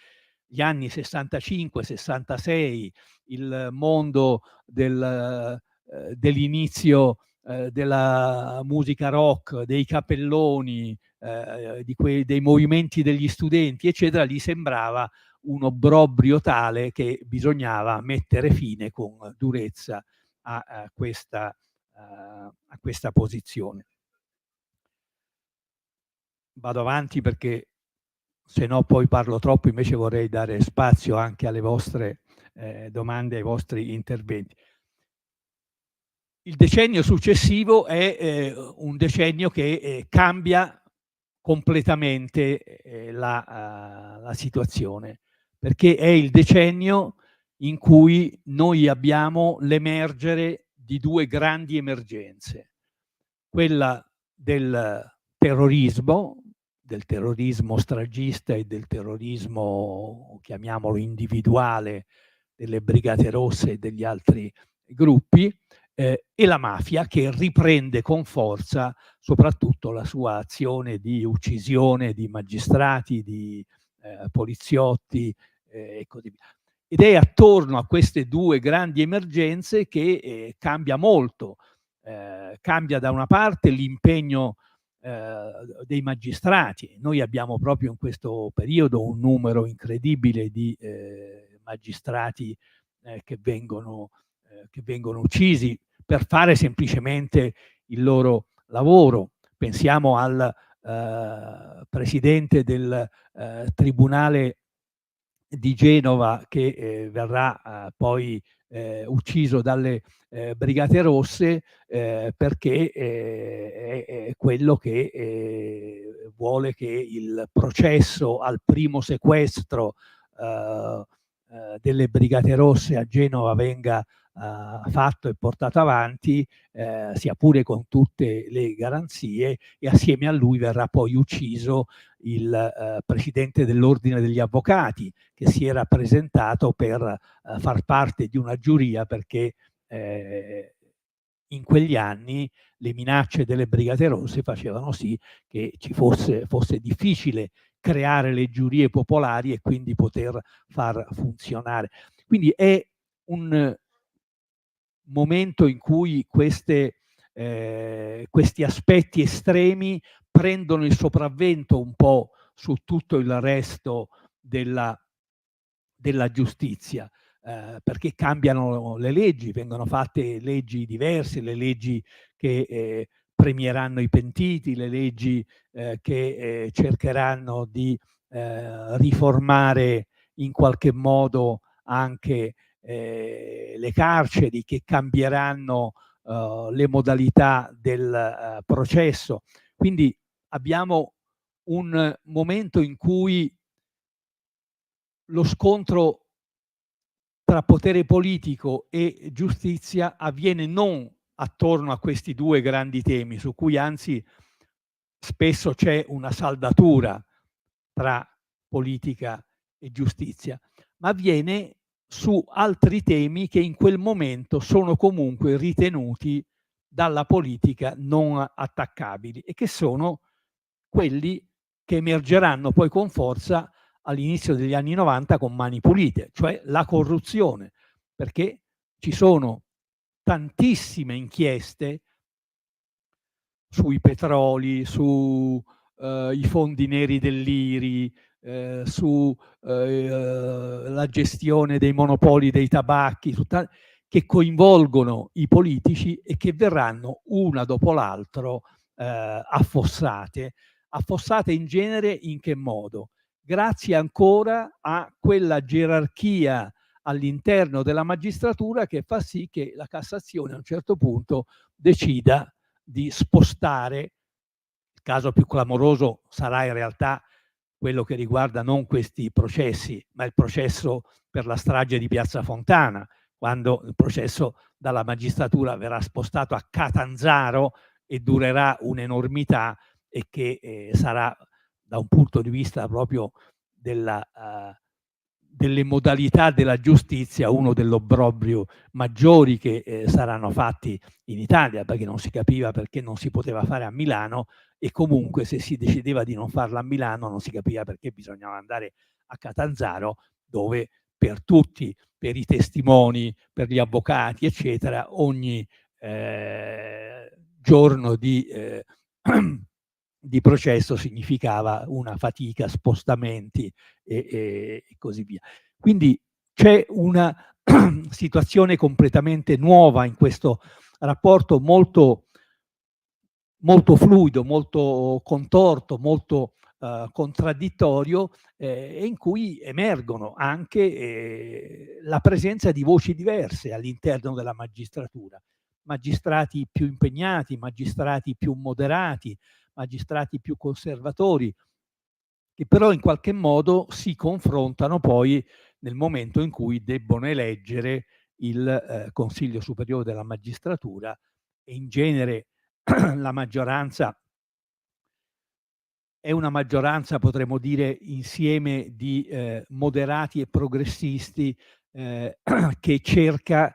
gli anni 65, 66, il mondo dell'inizio della musica rock, dei capelloni, dei movimenti degli studenti, eccetera, gli sembrava un obbrobrio tale che bisognava mettere fine con durezza a questa posizione. Vado avanti perché se no poi parlo troppo, invece vorrei dare spazio anche alle vostre domande, ai vostri interventi. Il decennio successivo è un decennio che cambia completamente la situazione, perché è il decennio in cui noi abbiamo l'emergere di due grandi emergenze: quella del terrorismo stragista e del terrorismo, chiamiamolo individuale, delle Brigate Rosse e degli altri gruppi, e la mafia, che riprende con forza soprattutto la sua azione di uccisione di magistrati, di poliziotti e così via. Ed è attorno a queste due grandi emergenze che cambia molto. Cambia da una parte l'impegno dei magistrati. Noi abbiamo proprio in questo periodo un numero incredibile di magistrati che vengono uccisi per fare semplicemente il loro lavoro. Pensiamo al presidente del Tribunale di Genova che verrà poi ucciso dalle Brigate Rosse perché è quello che vuole che il processo al primo sequestro delle Brigate Rosse a Genova venga fatto e portato avanti, sia pure con tutte le garanzie, e assieme a lui verrà poi ucciso il presidente dell'Ordine degli Avvocati, che si era presentato per far parte di una giuria perché in quegli anni le minacce delle Brigate Rosse facevano sì che fosse difficile creare le giurie popolari e quindi poter far funzionare. Quindi è un momento in cui questi aspetti estremi prendono il sopravvento un po' su tutto il resto della giustizia, perché cambiano le leggi, vengono fatte leggi diverse, le leggi che premieranno i pentiti, le leggi che cercheranno di riformare in qualche modo anche le carceri, che cambieranno le modalità del processo. Quindi abbiamo un momento in cui lo scontro tra potere politico e giustizia avviene non attorno a questi due grandi temi, su cui anzi spesso c'è una saldatura tra politica e giustizia, ma avviene su altri temi che in quel momento sono comunque ritenuti dalla politica non attaccabili e che sono quelli che emergeranno poi con forza all'inizio degli anni 90 con Mani Pulite, cioè la corruzione, perché ci sono tantissime inchieste sui petroli, su i fondi neri dell'IRI, su la gestione dei monopoli dei tabacchi, che coinvolgono i politici e che verranno una dopo l'altro affossate. Affossate in genere in che modo? Grazie ancora a quella gerarchia all'interno della magistratura che fa sì che la Cassazione a un certo punto decida di spostare. Il caso più clamoroso sarà in realtà quello che riguarda non questi processi, ma il processo per la strage di Piazza Fontana, quando il processo dalla magistratura verrà spostato a Catanzaro e durerà un'enormità e che sarà da un punto di vista proprio della, delle modalità della giustizia uno dell'obbrobrio maggiori che saranno fatti in Italia, perché non si capiva perché non si poteva fare a Milano e comunque se si decideva di non farla a Milano non si capiva perché bisognava andare a Catanzaro, dove per tutti, per i testimoni, per gli avvocati, eccetera, ogni giorno di processo significava una fatica, spostamenti e così via. Quindi c'è una situazione completamente nuova in questo rapporto molto, molto fluido, molto contorto, molto contraddittorio e in cui emergono anche la presenza di voci diverse all'interno della magistratura. Magistrati più impegnati, magistrati più moderati, magistrati più conservatori, che però in qualche modo si confrontano poi nel momento in cui debbono eleggere il Consiglio Superiore della Magistratura e in genere la maggioranza è una maggioranza, potremmo dire, insieme di moderati e progressisti che cerca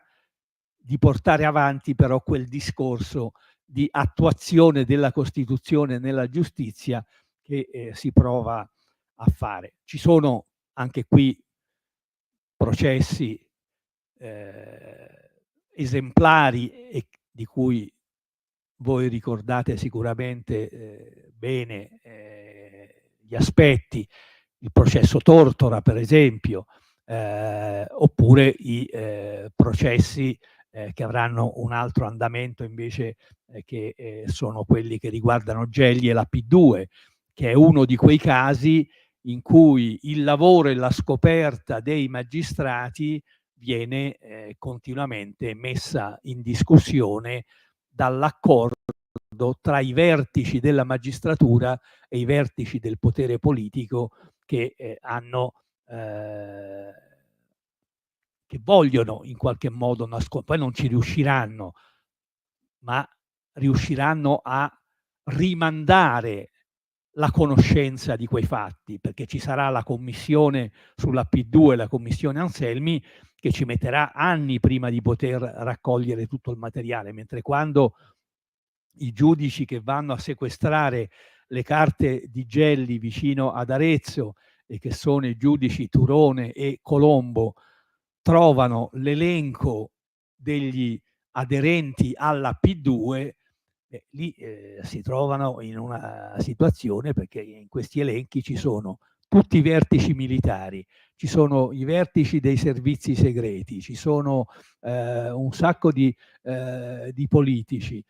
di portare avanti però quel discorso di attuazione della Costituzione nella giustizia che si prova a fare. Ci sono anche qui processi esemplari e di cui voi ricordate sicuramente bene gli aspetti, il processo Tortora per esempio, oppure i processi che avranno un altro andamento invece che sono quelli che riguardano Gelli e la P2, che è uno di quei casi in cui il lavoro e la scoperta dei magistrati viene continuamente messa in discussione dall'accordo tra i vertici della magistratura e i vertici del potere politico che che vogliono in qualche modo poi non ci riusciranno, ma riusciranno a rimandare la conoscenza di quei fatti, perché ci sarà la commissione sulla P2, la commissione Anselmi, che ci metterà anni prima di poter raccogliere tutto il materiale, mentre quando i giudici che vanno a sequestrare le carte di Gelli vicino ad Arezzo, e che sono i giudici Turone e Colombo, trovano l'elenco degli aderenti alla P2, lì si trovano in una situazione perché in questi elenchi ci sono tutti i vertici militari, ci sono i vertici dei servizi segreti, ci sono un sacco di politici,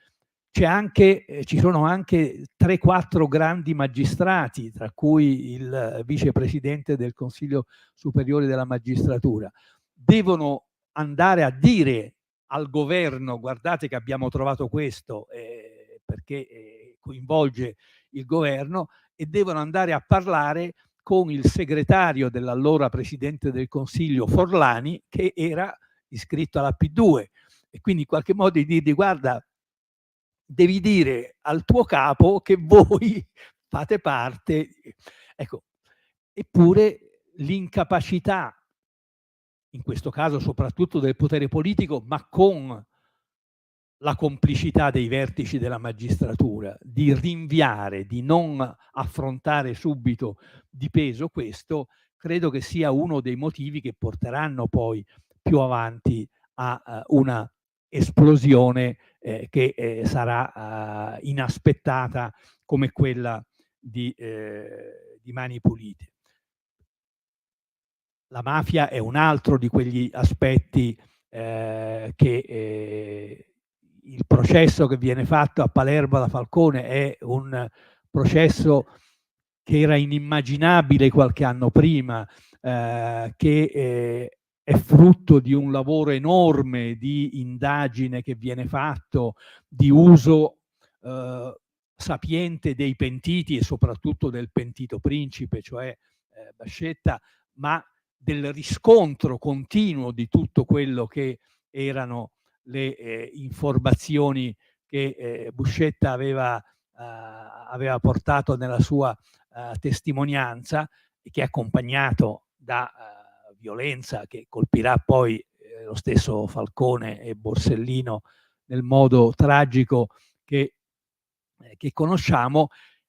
ci sono anche 3-4 grandi magistrati, tra cui il vicepresidente del Consiglio Superiore della Magistratura. Devono andare a dire al governo: guardate che abbiamo trovato questo, perché coinvolge il governo, e devono andare a parlare con il segretario dell'allora Presidente del Consiglio Forlani, che era iscritto alla P2, e quindi in qualche modo di dirgli: guarda, devi dire al tuo capo che voi fate parte. Ecco, eppure l'incapacità, in questo caso soprattutto del potere politico, ma con la complicità dei vertici della magistratura, di rinviare, di non affrontare subito di peso questo, credo che sia uno dei motivi che porteranno poi più avanti a una esplosione che sarà inaspettata come quella di Mani Pulite. La mafia è un altro di quegli aspetti che il processo che viene fatto a Palermo da Falcone è un processo che era inimmaginabile qualche anno prima, che è frutto di un lavoro enorme di indagine che viene fatto, di uso sapiente dei pentiti e soprattutto del pentito principe, cioè Bascetta, ma del riscontro continuo di tutto quello che erano le informazioni che Buscetta aveva portato nella sua testimonianza, e che è accompagnato da violenza che colpirà poi lo stesso Falcone e Borsellino nel modo tragico che conosciamo.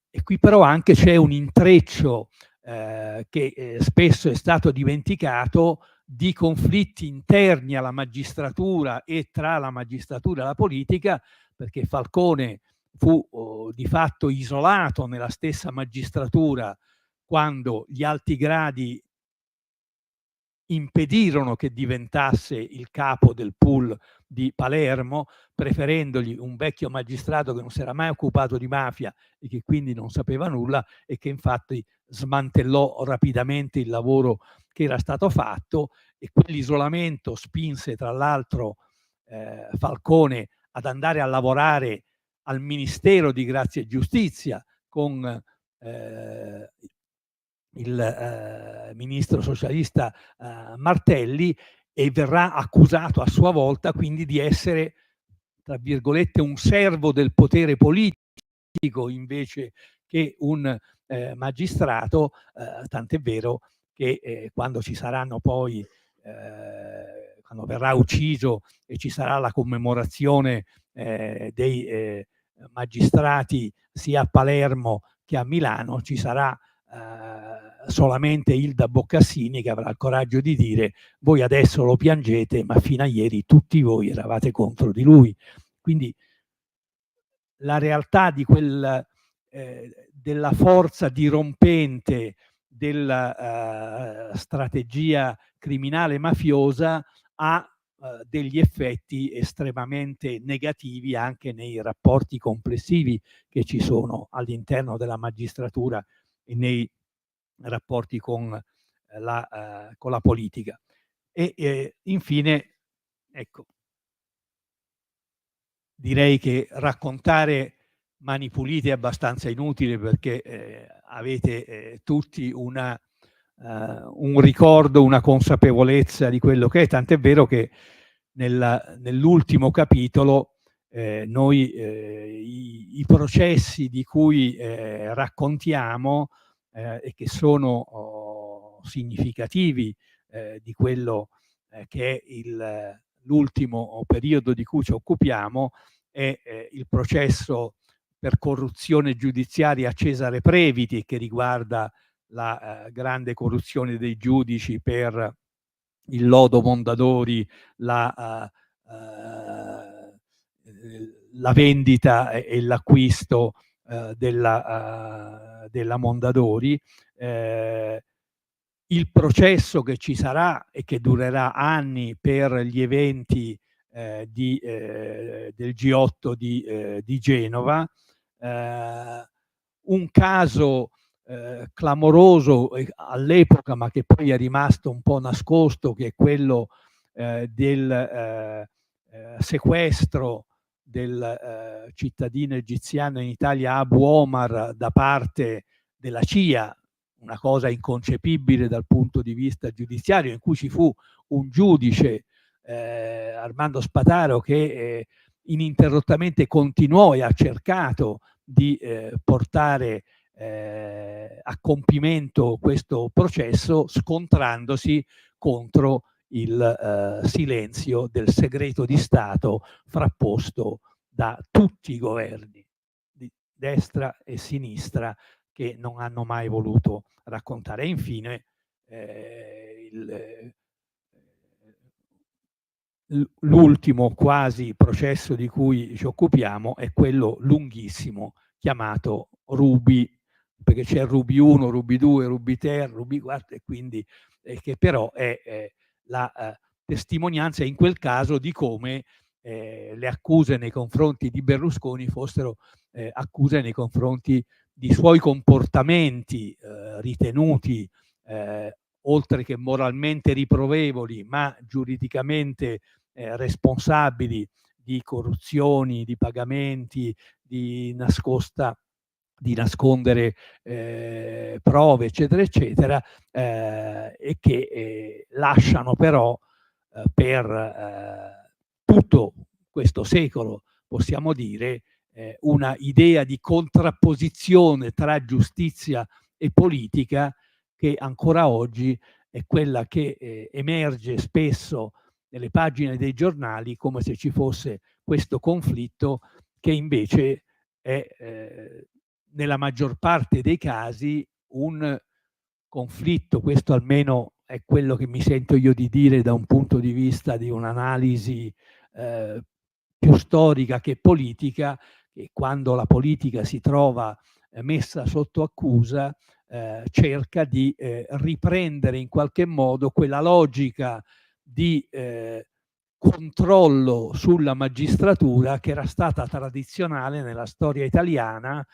E qui però anche c'è un intreccio che spesso è stato dimenticato, di conflitti interni alla magistratura e tra la magistratura e la politica, perché Falcone fu di fatto isolato nella stessa magistratura quando gli alti gradi impedirono che diventasse il capo del pool di Palermo, preferendogli un vecchio magistrato che non si era mai occupato di mafia e che quindi non sapeva nulla, e che infatti smantellò rapidamente il lavoro che era stato fatto. E quell'isolamento spinse tra l'altro Falcone ad andare a lavorare al Ministero di Grazia e Giustizia con il ministro socialista Martelli, e verrà accusato a sua volta quindi di essere, tra virgolette, un servo del potere politico invece che un magistrato, tant'è vero che quando ci saranno poi, quando verrà ucciso e ci sarà la commemorazione dei magistrati sia a Palermo che a Milano, ci sarà solamente Ilda Boccassini che avrà il coraggio di dire: voi adesso lo piangete, ma fino a ieri tutti voi eravate contro di lui. Quindi la realtà di della forza dirompente della strategia criminale mafiosa ha degli effetti estremamente negativi anche nei rapporti complessivi che ci sono all'interno della magistratura e nei rapporti con la politica. E infine, ecco, direi che raccontare Mani Pulite è abbastanza inutile, perché avete tutti un ricordo, una consapevolezza di quello che è, tant'è vero che nell'ultimo capitolo noi i processi di cui raccontiamo e che sono significativi di quello che è l'ultimo periodo di cui ci occupiamo, è il processo per corruzione giudiziaria a Cesare Previti, che riguarda la grande corruzione dei giudici per il lodo Mondadori, la vendita e l'acquisto della Mondadori, il processo che ci sarà e che durerà anni per gli eventi del G8 di Genova, un caso clamoroso all'epoca, ma che poi è rimasto un po' nascosto, che è quello del sequestro del cittadino egiziano in Italia Abu Omar da parte della CIA, una cosa inconcepibile dal punto di vista giudiziario, in cui ci fu un giudice, Armando Spataro, che ininterrottamente continuò e ha cercato di portare a compimento questo processo, scontrandosi contro il silenzio del segreto di Stato frapposto da tutti i governi di destra e sinistra che non hanno mai voluto raccontare. E infine l'ultimo quasi processo di cui ci occupiamo è quello lunghissimo chiamato Ruby, perché c'è Ruby 1, Ruby 2, Ruby 3, Ruby 4, e quindi che però è la testimonianza in quel caso di come le accuse nei confronti di Berlusconi fossero accuse nei confronti di suoi comportamenti ritenuti oltre che moralmente riprovevoli, ma giuridicamente responsabili di corruzioni, di pagamenti, di nascondere prove, eccetera, eccetera, e che lasciano però per tutto questo secolo, possiamo dire, una idea di contrapposizione tra giustizia e politica che ancora oggi è quella che emerge spesso nelle pagine dei giornali, come se ci fosse questo conflitto che invece è nella maggior parte dei casi un conflitto, questo almeno è quello che mi sento io di dire da un punto di vista di un'analisi più storica che politica, che quando la politica si trova messa sotto accusa cerca di riprendere in qualche modo quella logica di controllo sulla magistratura che era stata tradizionale nella storia italiana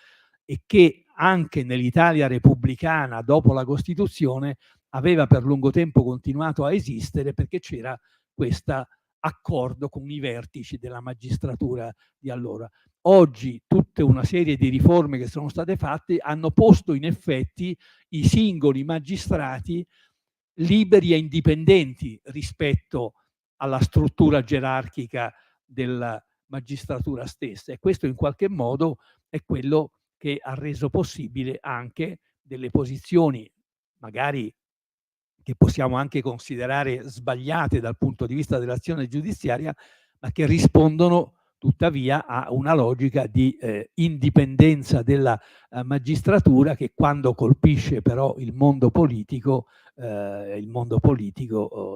e che anche nell'Italia repubblicana dopo la Costituzione aveva per lungo tempo continuato a esistere, perché c'era questo accordo con i vertici della magistratura di allora. Oggi tutta una serie di riforme che sono state fatte hanno posto in effetti i singoli magistrati liberi e indipendenti rispetto alla struttura gerarchica della magistratura stessa, e questo in qualche modo è quello che ha reso possibile anche delle posizioni magari che possiamo anche considerare sbagliate dal punto di vista dell'azione giudiziaria, ma che rispondono tuttavia a una logica di indipendenza della magistratura, che quando colpisce però il mondo politico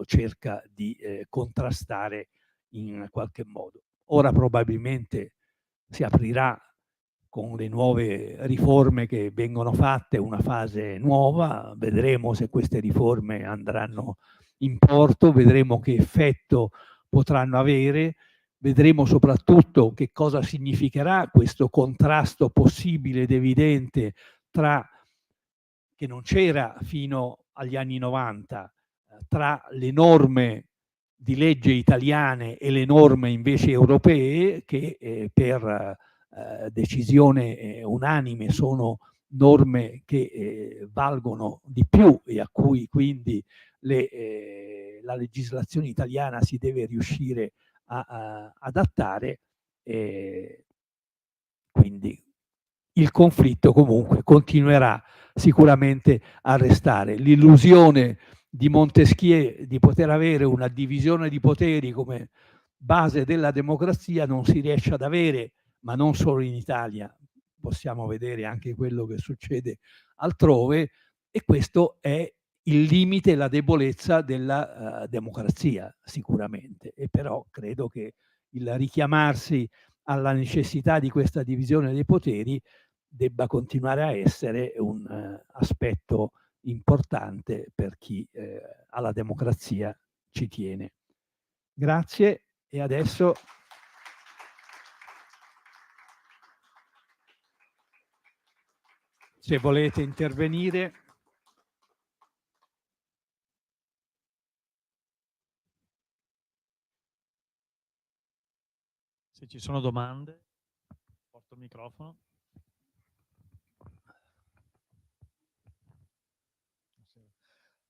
cerca di contrastare in qualche modo. Ora probabilmente si aprirà con le nuove riforme che vengono fatte una fase nuova, vedremo se queste riforme andranno in porto, vedremo che effetto potranno avere, vedremo soprattutto che cosa significherà questo contrasto possibile ed evidente tra, che non c'era fino agli anni 90, tra le norme di legge italiane e le norme invece europee, che per decisione unanime sono norme che valgono di più e a cui quindi la legislazione italiana si deve riuscire a adattare. Quindi il conflitto comunque continuerà sicuramente a restare. L'illusione di Montesquieu di poter avere una divisione di poteri come base della democrazia non si riesce ad avere, ma non solo in Italia, possiamo vedere anche quello che succede altrove, e questo è il limite e la debolezza della democrazia sicuramente. E però credo che il richiamarsi alla necessità di questa divisione dei poteri debba continuare a essere un aspetto importante per chi alla democrazia ci tiene. Grazie, e adesso se volete intervenire. Se ci sono domande, porto il microfono.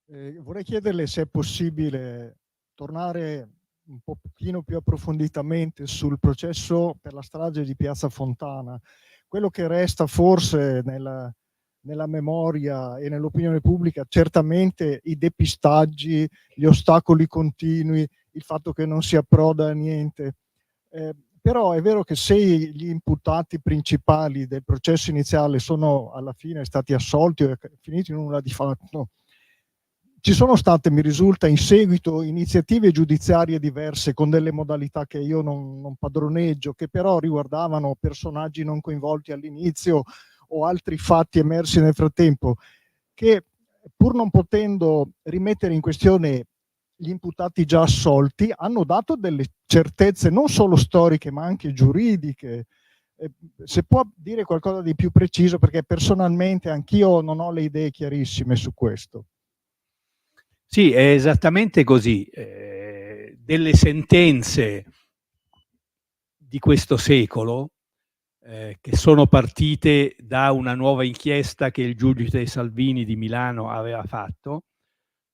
Vorrei chiederle se è possibile tornare un pochino più approfonditamente sul processo per la strage di Piazza Fontana. Quello che resta forse nella memoria e nell'opinione pubblica, certamente i depistaggi, gli ostacoli continui, il fatto che non si approda a niente. Però è vero che se gli imputati principali del processo iniziale sono alla fine stati assolti o finiti in nulla di fatto, ci sono state, mi risulta, in seguito iniziative giudiziarie diverse con delle modalità che io non padroneggio, che però riguardavano personaggi non coinvolti all'inizio o altri fatti emersi nel frattempo, che pur non potendo rimettere in questione gli imputati già assolti, hanno dato delle certezze non solo storiche ma anche giuridiche. Se può dire qualcosa di più preciso, perché personalmente anch'io non ho le idee chiarissime su questo. Sì, è esattamente così. Delle sentenze di questo secolo, che sono partite da una nuova inchiesta che il giudice Salvini di Milano aveva fatto,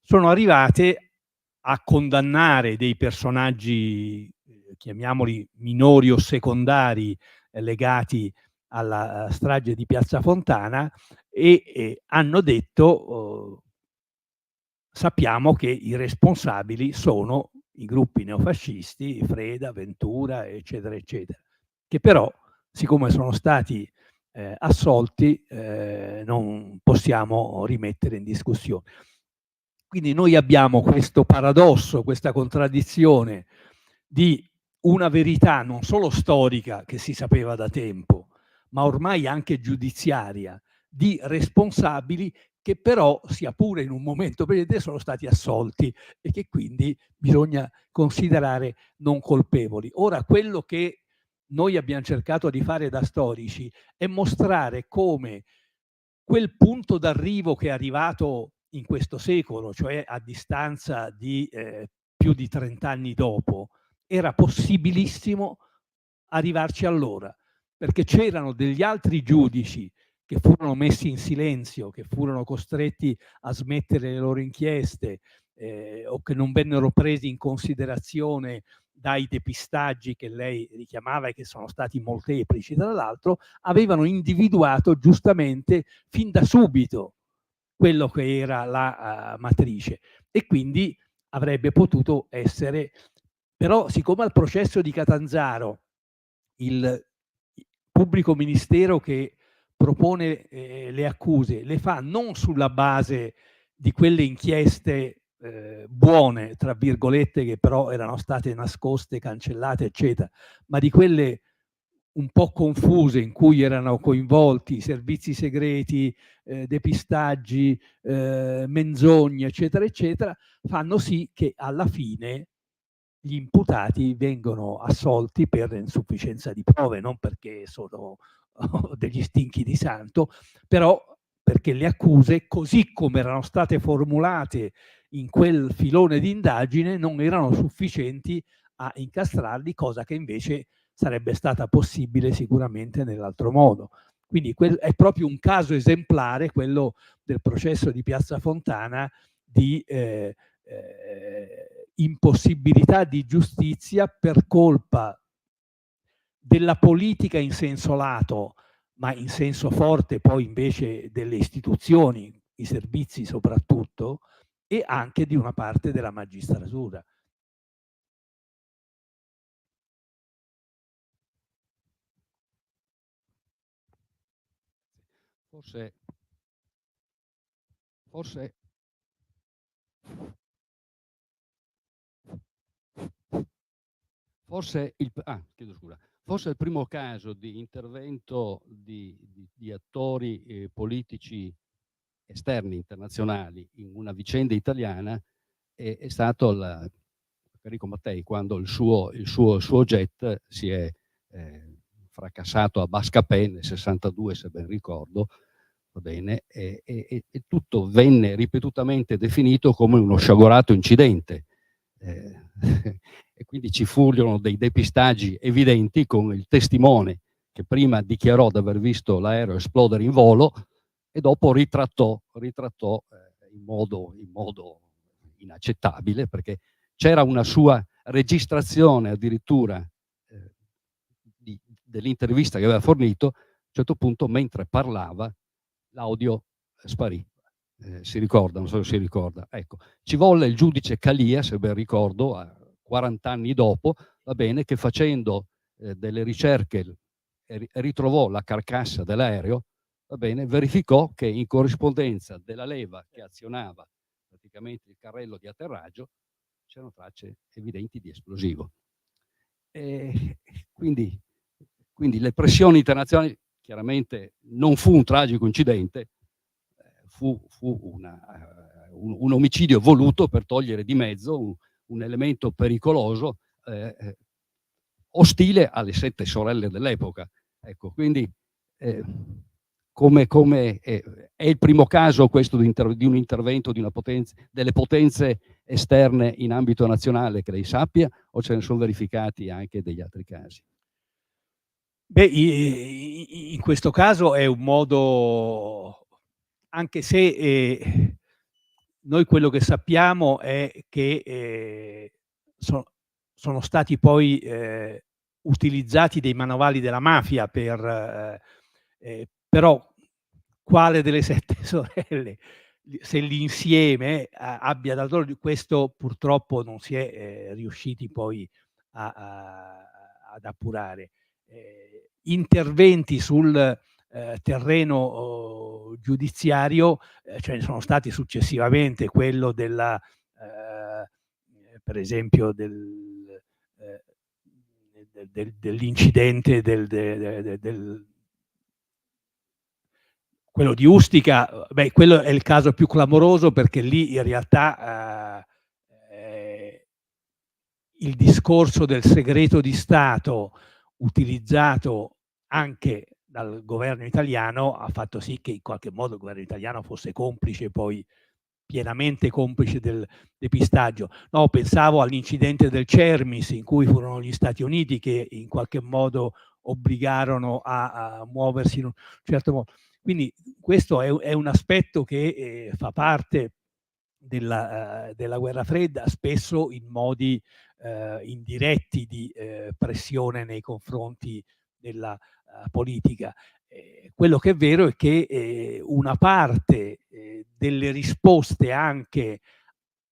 sono arrivate a condannare dei personaggi, chiamiamoli minori o secondari, legati alla strage di Piazza Fontana, e hanno detto sappiamo che i responsabili sono i gruppi neofascisti, Freda, Ventura, eccetera, eccetera, che però, siccome sono stati assolti, non possiamo rimettere in discussione. Quindi noi abbiamo questo paradosso, questa contraddizione di una verità non solo storica che si sapeva da tempo, ma ormai anche giudiziaria, di responsabili che però, sia pure in un momento precedente, sono stati assolti e che quindi bisogna considerare non colpevoli. Ora, quello che noi abbiamo cercato di fare da storici è mostrare come quel punto d'arrivo che è arrivato in questo secolo, cioè a distanza di più di 30 anni dopo, era possibilissimo arrivarci allora, perché c'erano degli altri giudici che furono messi in silenzio, che furono costretti a smettere le loro inchieste, o che non vennero presi in considerazione dai depistaggi che lei richiamava e che sono stati molteplici, tra l'altro, avevano individuato giustamente fin da subito quello che era la matrice, e quindi avrebbe potuto essere. Però siccome al processo di Catanzaro il pubblico ministero che propone le accuse le fa non sulla base di quelle inchieste buone, tra virgolette, che però erano state nascoste, cancellate, eccetera, ma di quelle un po' confuse in cui erano coinvolti servizi segreti, depistaggi, menzogne, eccetera, eccetera, fanno sì che alla fine gli imputati vengono assolti per insufficienza di prove, non perché sono degli stinchi di santo, però perché le accuse, così come erano state formulate in quel filone di indagine, non erano sufficienti a incastrarli, cosa che invece sarebbe stata possibile sicuramente nell'altro modo. Quindi è proprio un caso esemplare quello del processo di Piazza Fontana di impossibilità di giustizia per colpa della politica in senso lato, ma in senso forte poi invece delle istituzioni, i servizi soprattutto, e anche di una parte della magistratura. Forse il primo caso di intervento di attori politici esterni, internazionali, in una vicenda italiana è stato Enrico Mattei, quando il suo jet si è fracassato a Bascapè nel 62, se ben ricordo, va bene, e tutto venne ripetutamente definito come uno sciagurato incidente. E quindi ci furono dei depistaggi evidenti con il testimone che prima dichiarò di aver visto l'aereo esplodere in volo e dopo ritrattò in modo inaccettabile, perché c'era una sua registrazione addirittura dell'intervista che aveva fornito. A un certo punto, mentre parlava, l'audio sparì. Si ricorda, non so se si ricorda. Ecco, ci volle il giudice Calia, se ben ricordo, 40 anni dopo, va bene, che facendo delle ricerche ritrovò la carcassa dell'aereo, va bene, verificò che in corrispondenza della leva che azionava praticamente il carrello di atterraggio c'erano tracce evidenti di esplosivo. Quindi le pressioni internazionali, chiaramente non fu un tragico incidente, fu un omicidio voluto per togliere di mezzo un elemento pericoloso, ostile alle 7 sorelle dell'epoca. Ecco, quindi è il primo caso questo di un intervento di delle potenze esterne in ambito nazionale che lei sappia, o ce ne sono verificati anche degli altri casi? Beh, in questo caso è un modo, anche se noi quello che sappiamo è che sono stati poi utilizzati dei manovali della mafia però quale delle 7 sorelle, se l'insieme abbia dato questo, purtroppo non si è riusciti poi ad appurare. Interventi sul terreno giudiziario ce ne sono stati successivamente, quello della per esempio dell'incidente quello di Ustica. Beh, quello è il caso più clamoroso, perché lì in realtà il discorso del segreto di Stato utilizzato anche dal governo italiano ha fatto sì che in qualche modo il governo italiano fosse complice, poi pienamente complice del depistaggio. No, pensavo all'incidente del Cermis, in cui furono gli Stati Uniti che in qualche modo obbligarono a muoversi in un certo modo. Quindi questo è un aspetto che fa parte della guerra fredda, spesso in modi indiretti di pressione nei confronti della politica. Quello che è vero è che una parte delle risposte anche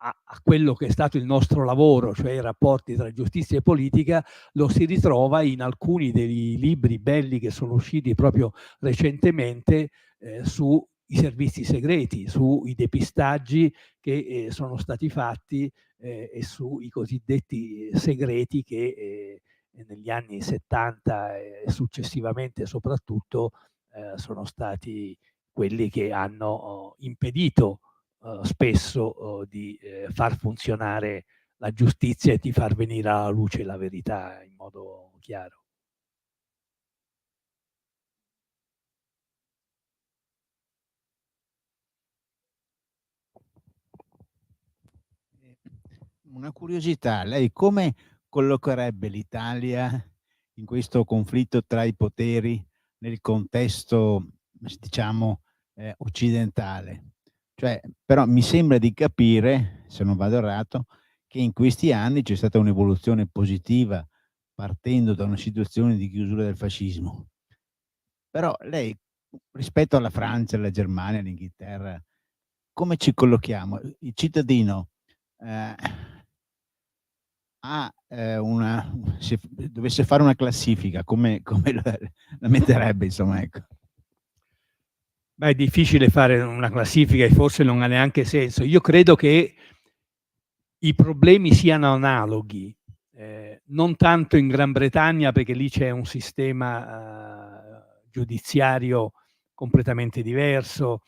a quello che è stato il nostro lavoro, cioè i rapporti tra giustizia e politica, lo si ritrova in alcuni dei libri belli che sono usciti proprio recentemente sui servizi segreti, sui depistaggi che sono stati fatti e sui cosiddetti segreti che negli anni 70 e successivamente soprattutto sono stati quelli che hanno impedito spesso di far funzionare la giustizia e di far venire alla luce la verità in modo chiaro. Una curiosità, lei come collocherebbe l'Italia in questo conflitto tra i poteri nel contesto, diciamo, occidentale? Cioè, però mi sembra di capire, se non vado errato, che in questi anni c'è stata un'evoluzione positiva partendo da una situazione di chiusura del fascismo. Però lei, rispetto alla Francia, alla Germania, all'Inghilterra, come ci collochiamo? Il cittadino se dovesse fare una classifica, come la metterebbe, insomma, ecco. Beh, è difficile fare una classifica e forse non ha neanche senso. Io credo che i problemi siano analoghi, non tanto in Gran Bretagna, perché lì c'è un sistema giudiziario completamente diverso,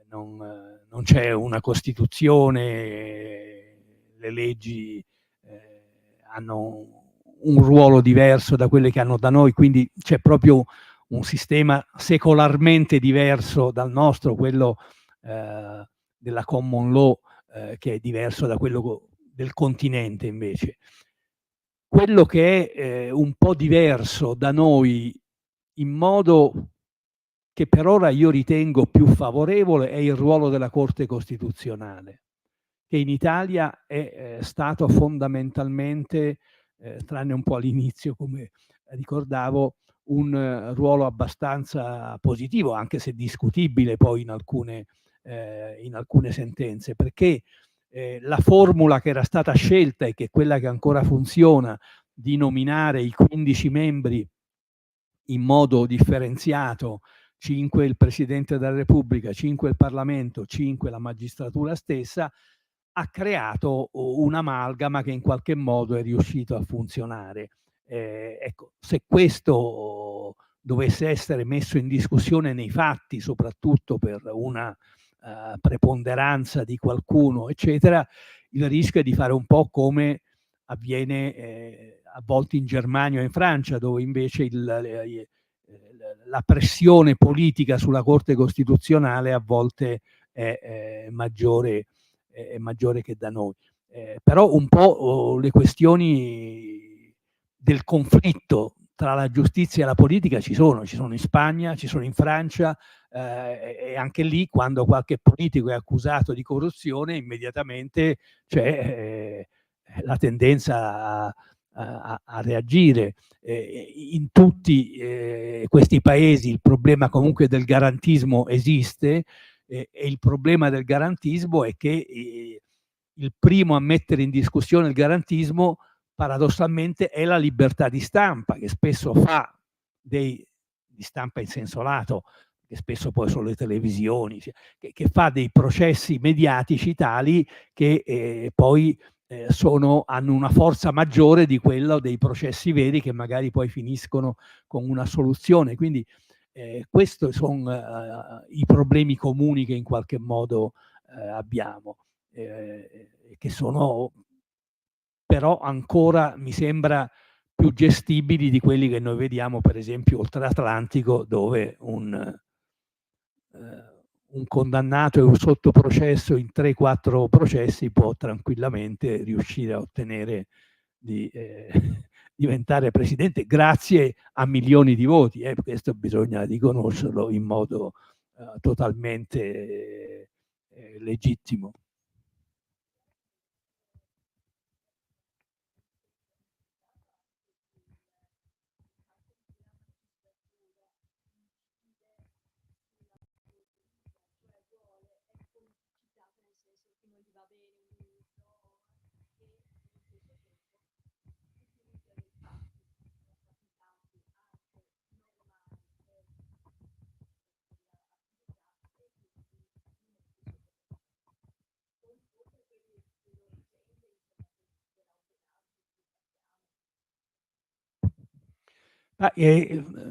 non c'è una Costituzione, le leggi hanno un ruolo diverso da quelle che hanno da noi, quindi c'è proprio un sistema secolarmente diverso dal nostro, quello della common law, che è diverso da quello del continente invece. Quello che è un po' diverso da noi, in modo che per ora io ritengo più favorevole è il ruolo della Corte Costituzionale, che in Italia è stato fondamentalmente, tranne un po' all'inizio, come ricordavo, un ruolo abbastanza positivo, anche se discutibile poi in alcune sentenze, perché la formula che era stata scelta e che è quella che ancora funziona, di nominare i 15 membri in modo differenziato, 5 il Presidente della Repubblica, 5 il Parlamento, 5 la magistratura stessa, ha creato un'amalgama che in qualche modo è riuscito a funzionare. Ecco, se questo dovesse essere messo in discussione nei fatti, soprattutto per una preponderanza di qualcuno, eccetera, il rischio è di fare un po' come avviene a volte in Germania o in Francia, dove invece la pressione politica sulla Corte Costituzionale a volte è maggiore che da noi. Però un po' le questioni del conflitto tra la giustizia e la politica ci sono in Spagna, ci sono in Francia, e anche lì quando qualche politico è accusato di corruzione immediatamente c'è la tendenza a reagire. In tutti questi paesi il problema comunque del garantismo esiste, e il problema del garantismo è che il primo a mettere in discussione il garantismo paradossalmente è la libertà di stampa, che spesso fa di stampa in senso lato, che spesso poi sono le televisioni, che fa dei processi mediatici tali che poi hanno una forza maggiore di quella dei processi veri, che magari poi finiscono con una soluzione. Quindi questi sono i problemi comuni che in qualche modo abbiamo, che sono però ancora, mi sembra, più gestibili di quelli che noi vediamo per esempio oltre Atlantico, dove un condannato e un sottoprocesso in 3-4 processi può tranquillamente riuscire a ottenere di diventare presidente grazie a milioni di voti. Questo bisogna riconoscerlo in modo totalmente legittimo.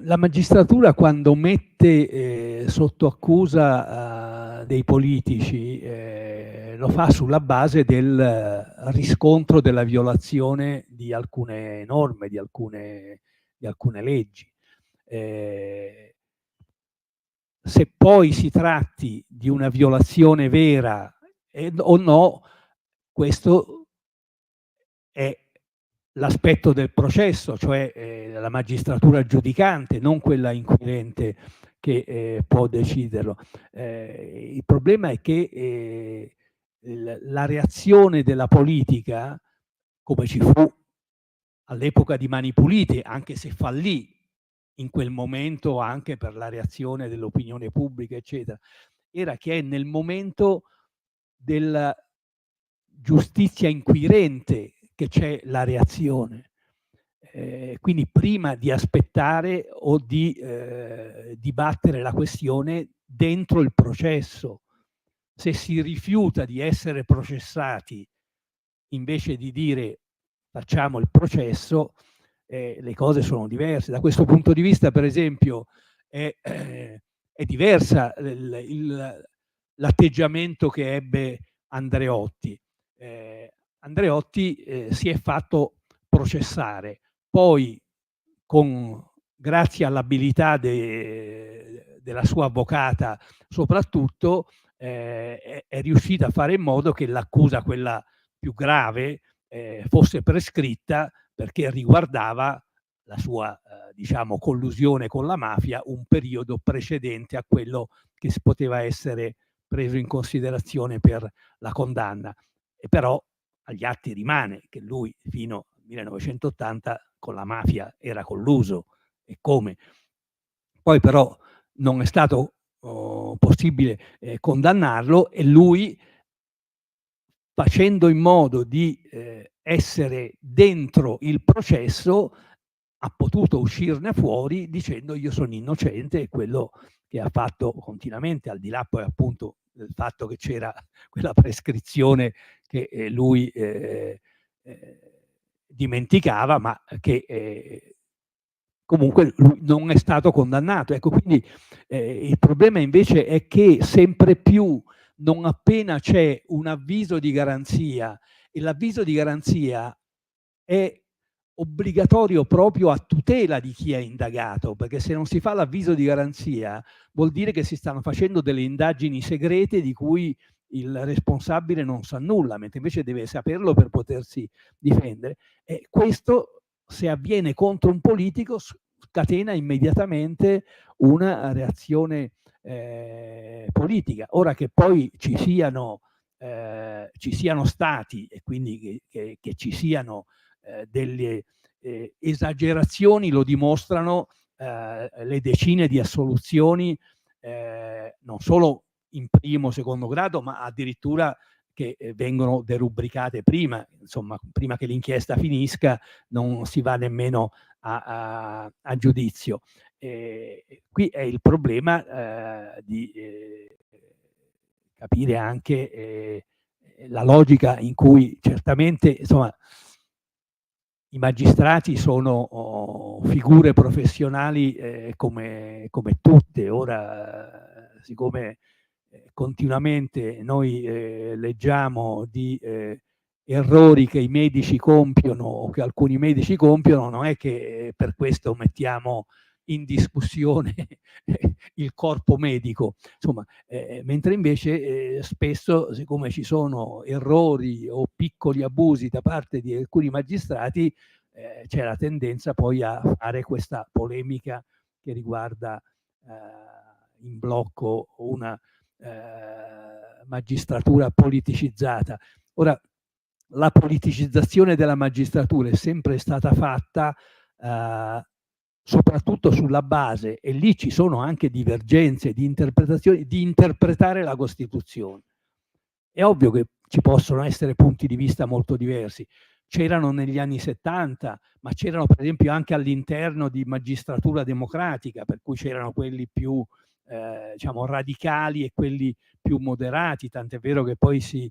La magistratura quando mette sotto accusa dei politici lo fa sulla base del riscontro della violazione di alcune norme, di alcune leggi. Se poi si tratti di una violazione vera o no, questo è l'aspetto del processo, cioè la magistratura giudicante, non quella inquirente, che può deciderlo. Il problema è che la reazione della politica, come ci fu all'epoca di Mani Pulite, anche se fallì in quel momento anche per la reazione dell'opinione pubblica, eccetera, era che nel momento della giustizia inquirente che c'è la reazione. Quindi prima di aspettare o di dibattere la questione dentro il processo, se si rifiuta di essere processati invece di dire facciamo il processo, le cose sono diverse. Da questo punto di vista, per esempio, è diversa l'atteggiamento che ebbe Andreotti. Andreotti si è fatto processare, poi grazie all'abilità della sua avvocata soprattutto, è riuscita a fare in modo che l'accusa, quella più grave, fosse prescritta perché riguardava la sua diciamo, collusione con la mafia, un periodo precedente a quello che si poteva essere preso in considerazione per la condanna. E però agli atti rimane che lui fino al 1980 con la mafia era colluso, e come. Poi però non è stato possibile condannarlo, e lui, facendo in modo di essere dentro il processo, ha potuto uscirne fuori dicendo: io sono innocente, e quello che ha fatto continuamente, al di là poi appunto del fatto che c'era quella prescrizione che lui dimenticava, ma che comunque lui non è stato condannato. Ecco, quindi il problema invece è che sempre più, non appena c'è un avviso di garanzia, e l'avviso di garanzia è obbligatorio proprio a tutela di chi è indagato, perché se non si fa l'avviso di garanzia vuol dire che si stanno facendo delle indagini segrete di cui il responsabile non sa nulla, mentre invece deve saperlo per potersi difendere. E questo, se avviene contro un politico, scatena immediatamente una reazione politica. Ora che poi ci siano stati, e quindi che ci siano delle esagerazioni, lo dimostrano le decine di assoluzioni, non solo in primo o secondo grado, ma addirittura che vengono derubricate prima, insomma, prima che l'inchiesta finisca non si va nemmeno a giudizio. Qui è il problema di capire anche la logica in cui certamente, insomma, i magistrati sono figure professionali come tutte. Ora, siccome continuamente noi leggiamo di errori che i medici compiono o che alcuni medici compiono, non è che per questo mettiamo in discussione il corpo medico, insomma, mentre invece spesso, siccome ci sono errori o piccoli abusi da parte di alcuni magistrati, c'è la tendenza poi a fare questa polemica che riguarda in blocco una magistratura politicizzata. Ora, la politicizzazione della magistratura è sempre stata fatta soprattutto sulla base, e lì ci sono anche divergenze di interpretazioni, di interpretare la Costituzione. È ovvio che ci possono essere punti di vista molto diversi. C'erano negli anni 70, ma c'erano per esempio anche all'interno di magistratura democratica, per cui c'erano quelli più diciamo radicali e quelli più moderati, tant'è vero che poi si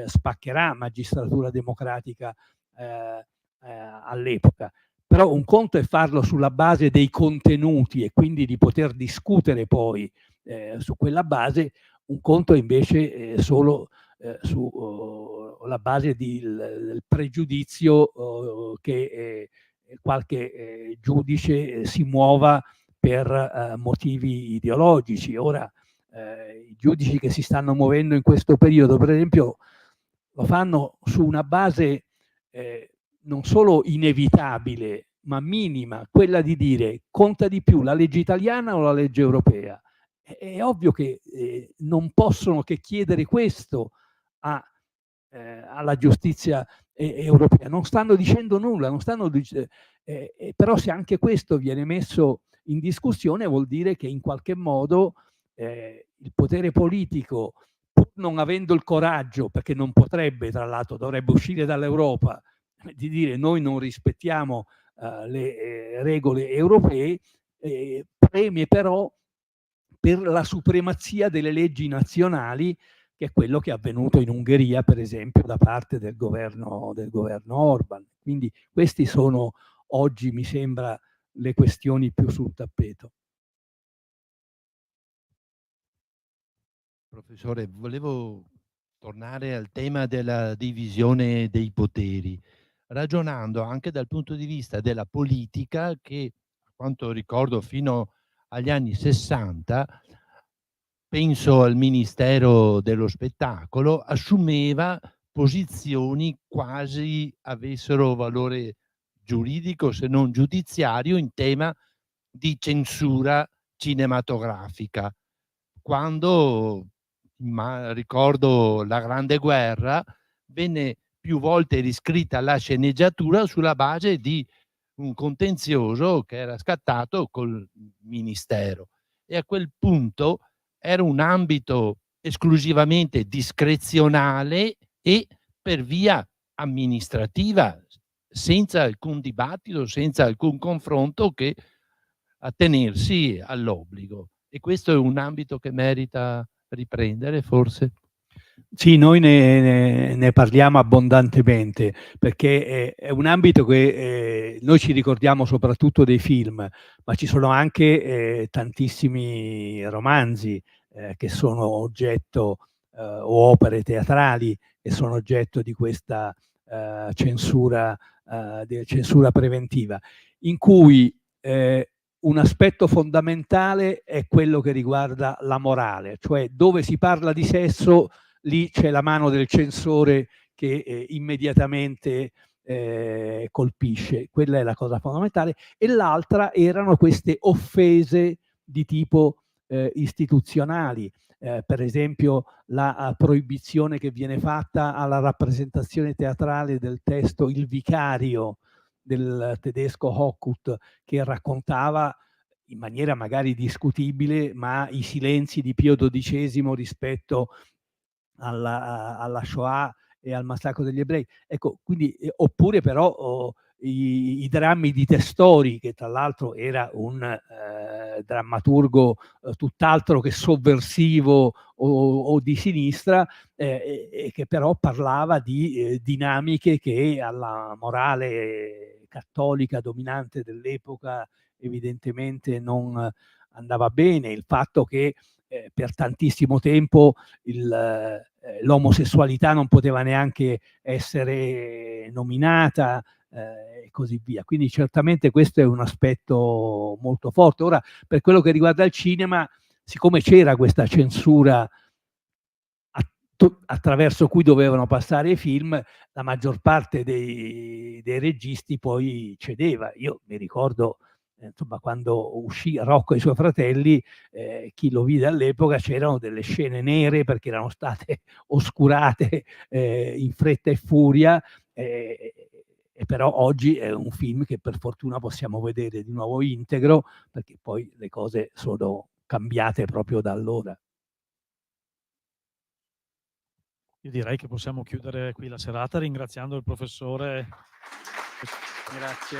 spaccherà magistratura democratica all'epoca. Però un conto è farlo sulla base dei contenuti e quindi di poter discutere poi su quella base, un conto è invece solo sulla base del pregiudizio che qualche giudice si muova per motivi ideologici. Ora, i giudici che si stanno muovendo in questo periodo, per esempio, lo fanno su una base non solo inevitabile, ma minima, quella di dire: conta di più la legge italiana o la legge europea? È ovvio che non possono che chiedere questo alla giustizia europea. Non stanno dicendo nulla, non stanno però se anche questo viene messo in discussione, vuol dire che in qualche modo il potere politico, pur non avendo il coraggio, perché non potrebbe, tra l'altro dovrebbe uscire dall'Europa, di dire: noi non rispettiamo le regole europee, preme però per la supremazia delle leggi nazionali, che è quello che è avvenuto in Ungheria, per esempio, da parte del governo Orban. Quindi questi sono oggi, mi sembra, le questioni più sul tappeto. Professore, volevo tornare al tema della divisione dei poteri, ragionando anche dal punto di vista della politica che, a quanto ricordo, fino agli anni 60, penso al Ministero dello Spettacolo, assumeva posizioni quasi avessero valore giuridico, se non giudiziario, in tema di censura cinematografica. Quando, ricordo la Grande Guerra, venne più volte riscritta la sceneggiatura sulla base di un contenzioso che era scattato col ministero, e a quel punto era un ambito esclusivamente discrezionale e per via amministrativa, senza alcun dibattito, senza alcun confronto, che attenersi all'obbligo. E questo è un ambito che merita riprendere, forse? Sì, noi ne parliamo abbondantemente, perché è un ambito che noi ci ricordiamo soprattutto dei film, ma ci sono anche tantissimi romanzi che sono oggetto, o opere teatrali che sono oggetto di questa censura preventiva, in cui un aspetto fondamentale è quello che riguarda la morale, cioè dove si parla di sesso lì c'è la mano del censore che immediatamente colpisce. Quella è la cosa fondamentale. E l'altra erano queste offese di tipo istituzionali. Per esempio la proibizione che viene fatta alla rappresentazione teatrale del testo Il Vicario del tedesco Hochhuth, che raccontava in maniera magari discutibile, ma i silenzi di Pio XII rispetto alla Shoah e al massacro degli ebrei. Ecco, quindi, oppure però i drammi di Testori, che tra l'altro era un drammaturgo tutt'altro che sovversivo o di sinistra, e che però parlava di dinamiche che alla morale cattolica dominante dell'epoca evidentemente non andava bene. Il fatto che per tantissimo tempo l'omosessualità non poteva neanche essere nominata, e così via. Quindi certamente questo è un aspetto molto forte. Ora, per quello che riguarda il cinema, siccome c'era questa censura attraverso cui dovevano passare i film, la maggior parte dei registi poi cedeva. Io mi ricordo, insomma, quando uscì Rocco e i suoi fratelli, chi lo vide all'epoca, c'erano delle scene nere perché erano state oscurate in fretta e furia, e però oggi è un film che per fortuna possiamo vedere di nuovo integro, perché poi le cose sono cambiate proprio da allora. Io direi che possiamo chiudere qui la serata ringraziando il professore. Grazie.